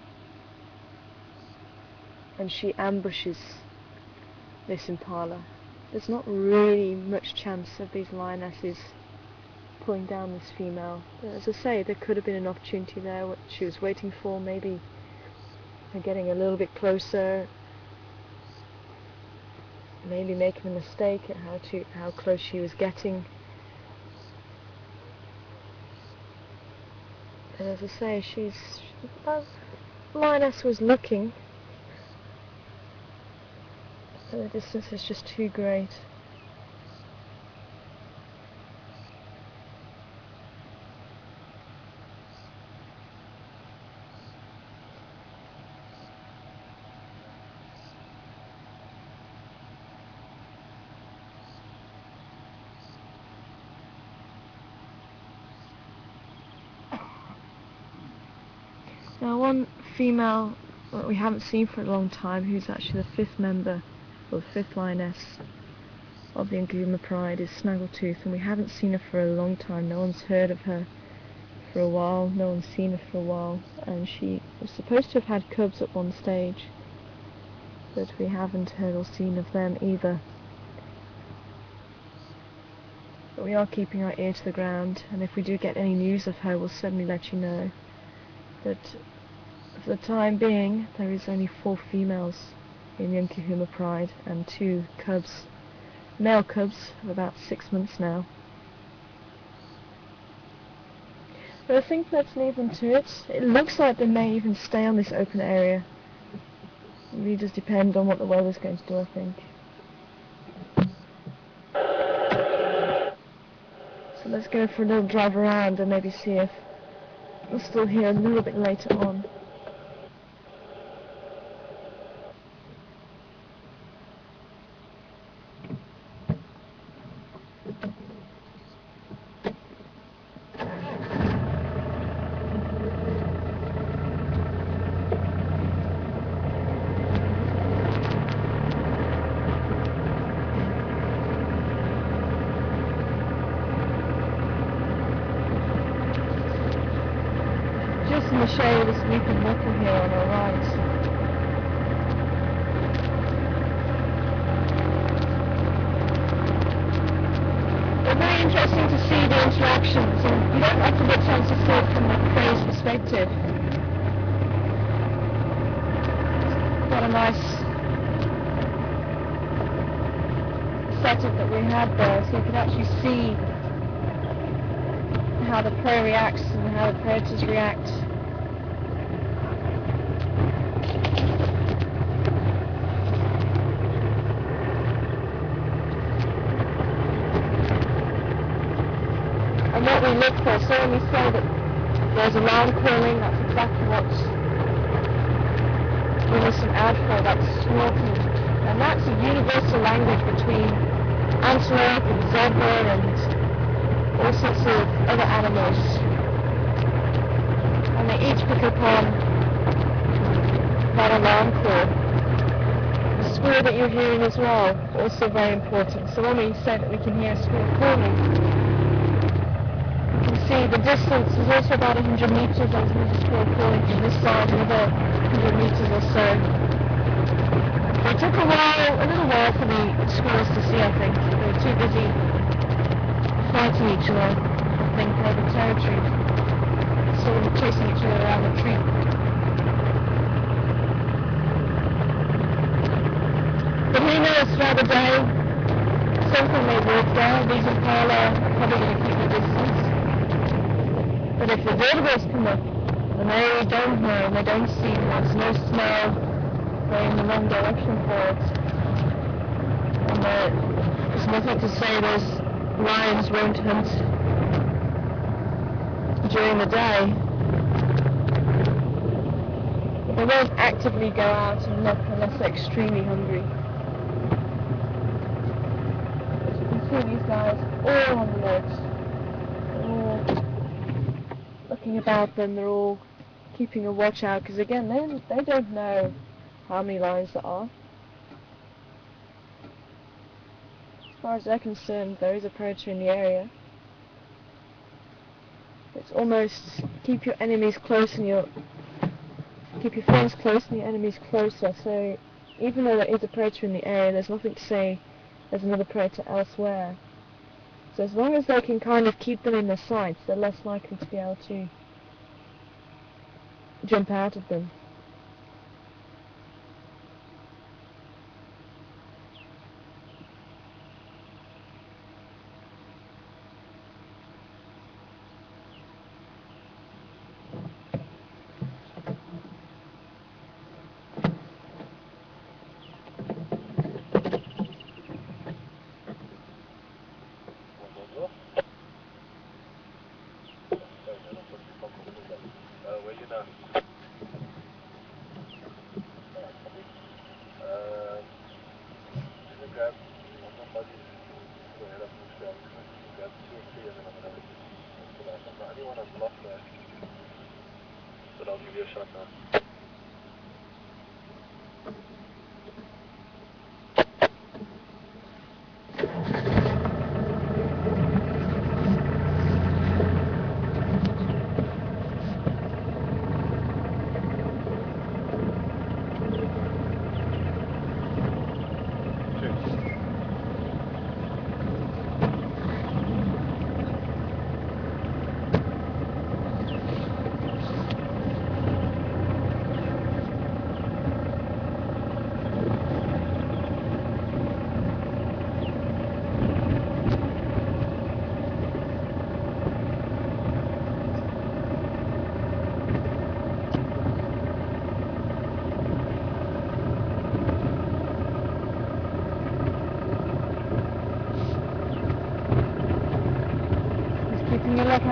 and she ambushes this impala. There's not really much chance of these lionesses pulling down this female. But as I say, there could have been an opportunity there, what she was waiting for, maybe getting a little bit closer, maybe making a mistake at how close she was getting. And as I say, lioness was looking, but the distance is just too great. Now one female that we haven't seen for a long time, who's actually the fifth member, or the fifth lioness of the Nguma Pride, is Snaggletooth, and we haven't seen her for a long time. No one's heard of her for a while, no one's seen her for a while, and she was supposed to have had cubs at one stage, but we haven't heard or seen of them either. But we are keeping our ear to the ground, and if we do get any news of her, we'll certainly let you know. But for the time being, there is only 4 females in the Nkahuma Pride and 2 cubs, male cubs of about 6 months now. But I think let's leave them to it. It looks like they may even stay on this open area. It really does depend on what the weather's going to do, I think. So let's go for a little drive around and maybe see if we're still here a little bit later on. In the shade of this weeping maple here on our right. They're very interesting to see the interactions, and you don't often get a chance to see it from the prey's perspective. It's quite a nice setup that we had there, so you can actually see how the prey reacts and how the predators react. And what we look for, so when we say that there's alarm calling, that's exactly what we listen out for, that's snorting. And that's a universal language between antelope and zebra and all sorts of other animals. And they each pick up on that alarm call. The squirrel that you're hearing as well, also very important. So when we say that we can hear a squirrel calling, see the distance is also about 100 meters. There's another squirrel calling from this side, another 100 meters or so. It took a little while for the squirrels to see, I think. They were too busy fighting each other, I think, over territory. Sort of chasing each other around the tree. But who knows, throughout the day, something may walk down. These impala are probably going to keep the distance. But if the vertebrates come up, and they don't know, and they don't see, and there's no smell going in the wrong direction for it, and there's nothing to say those lions won't hunt during the day. But they won't actively go out and look unless they're extremely hungry. As you can see, these guys all on the lodge. All looking about them, they're all keeping a watch out, because again, they don't know how many lions there are. As far as they're concerned, there is a predator in the area. It's almost keep your enemies close and keep your friends close and your enemies closer. So even though there is a predator in the area, there's nothing to say there's another predator elsewhere. So as long as they can kind of keep them in their sights, they're less likely to be able to jump out of them.
Where you now?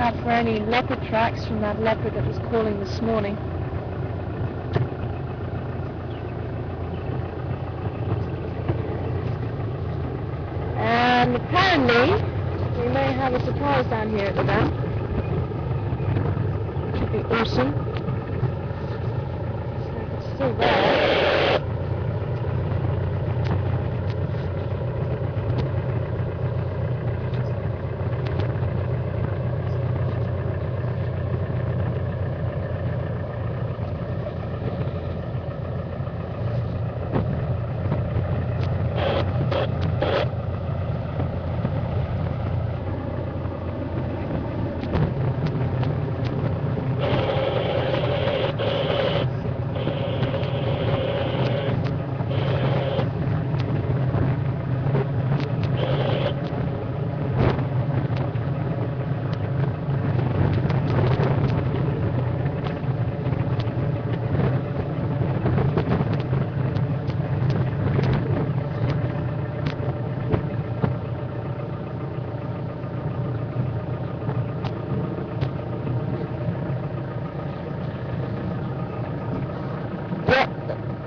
out for any leopard tracks from that leopard that was calling this morning. And apparently we may have a surprise down here at the dam. Should be awesome. So it's still there.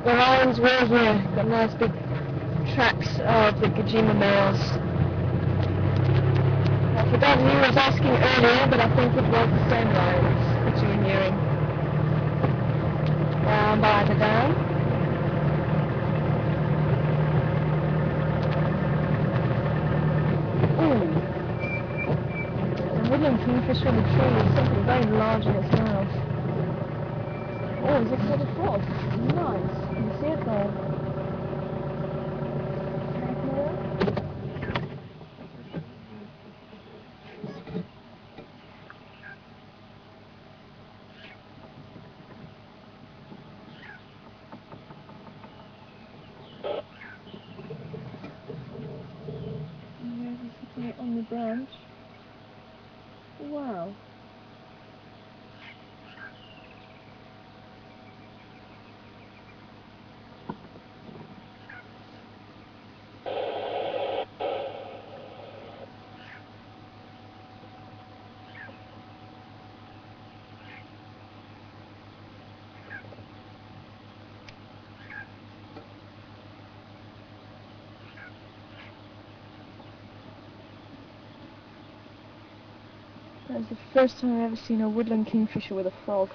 The lions were here. Got nice big tracks of the Gajima males. I forgot who was asking earlier, but I think it was the same lions that you were hearing. Down by the dam. Ooh. The woodland kingfisher in the tree with something very large in its mouth. Oh, is it for the frog? Nice. Can you see it there? And there's a sitting on the branch. Wow. That's the first time I've ever seen a woodland kingfisher with a frog.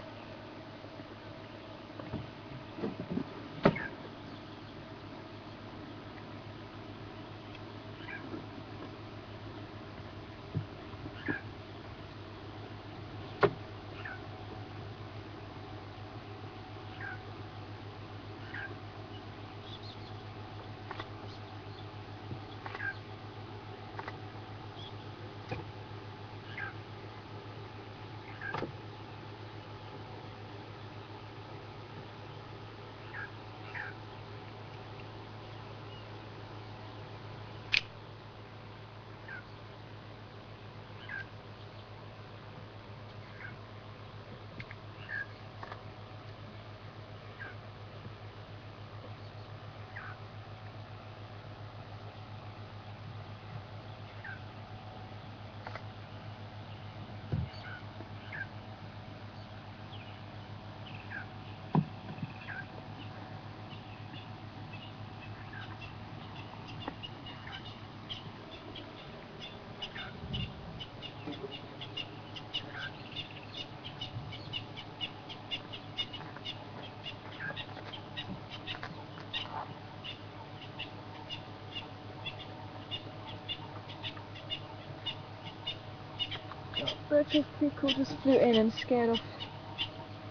Birds of Pickle just flew in and scared off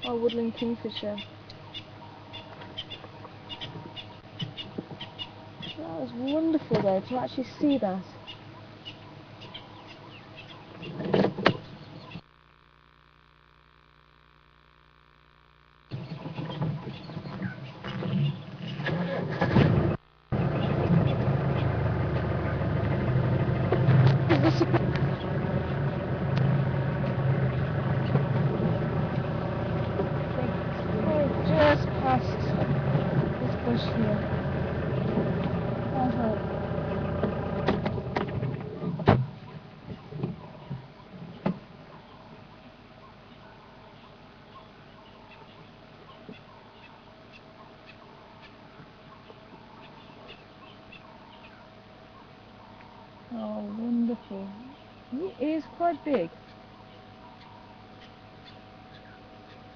our woodland kingfisher. That was wonderful though, to actually see that. Just past this bush here. Oh, wonderful. He is quite big.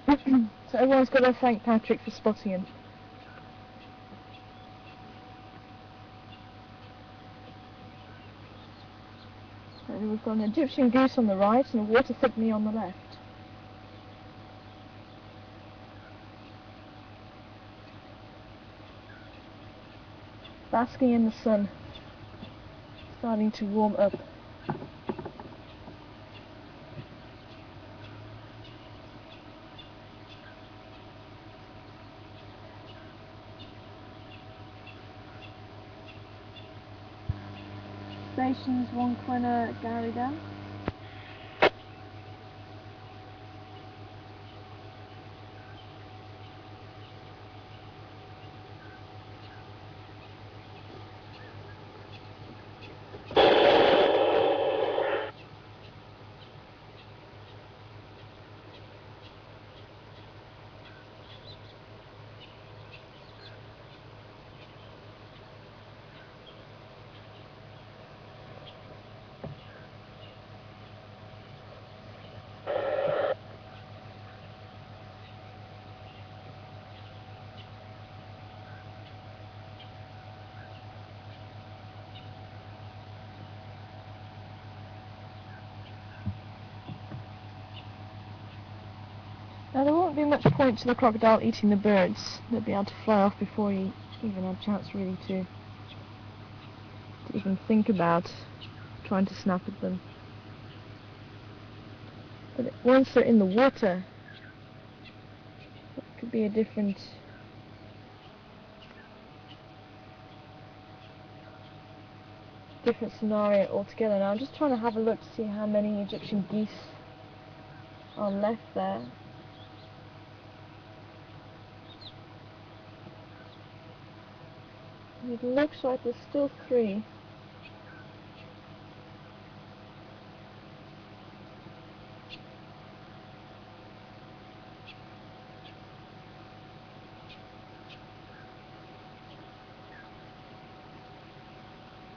So everyone's got to thank Patrick for spotting him. And we've got an Egyptian goose on the right and a water thickney on the left. Basking in the sun. Starting to warm up. Stations 1 corner Gary down. Now there won't be much point to the crocodile eating the birds. They'll be able to fly off before he even had a chance really to even think about trying to snap at them. But once they're in the water, it could be a different scenario altogether. Now I'm just trying to have a look to see how many Egyptian geese are left there. It looks like there's still 3.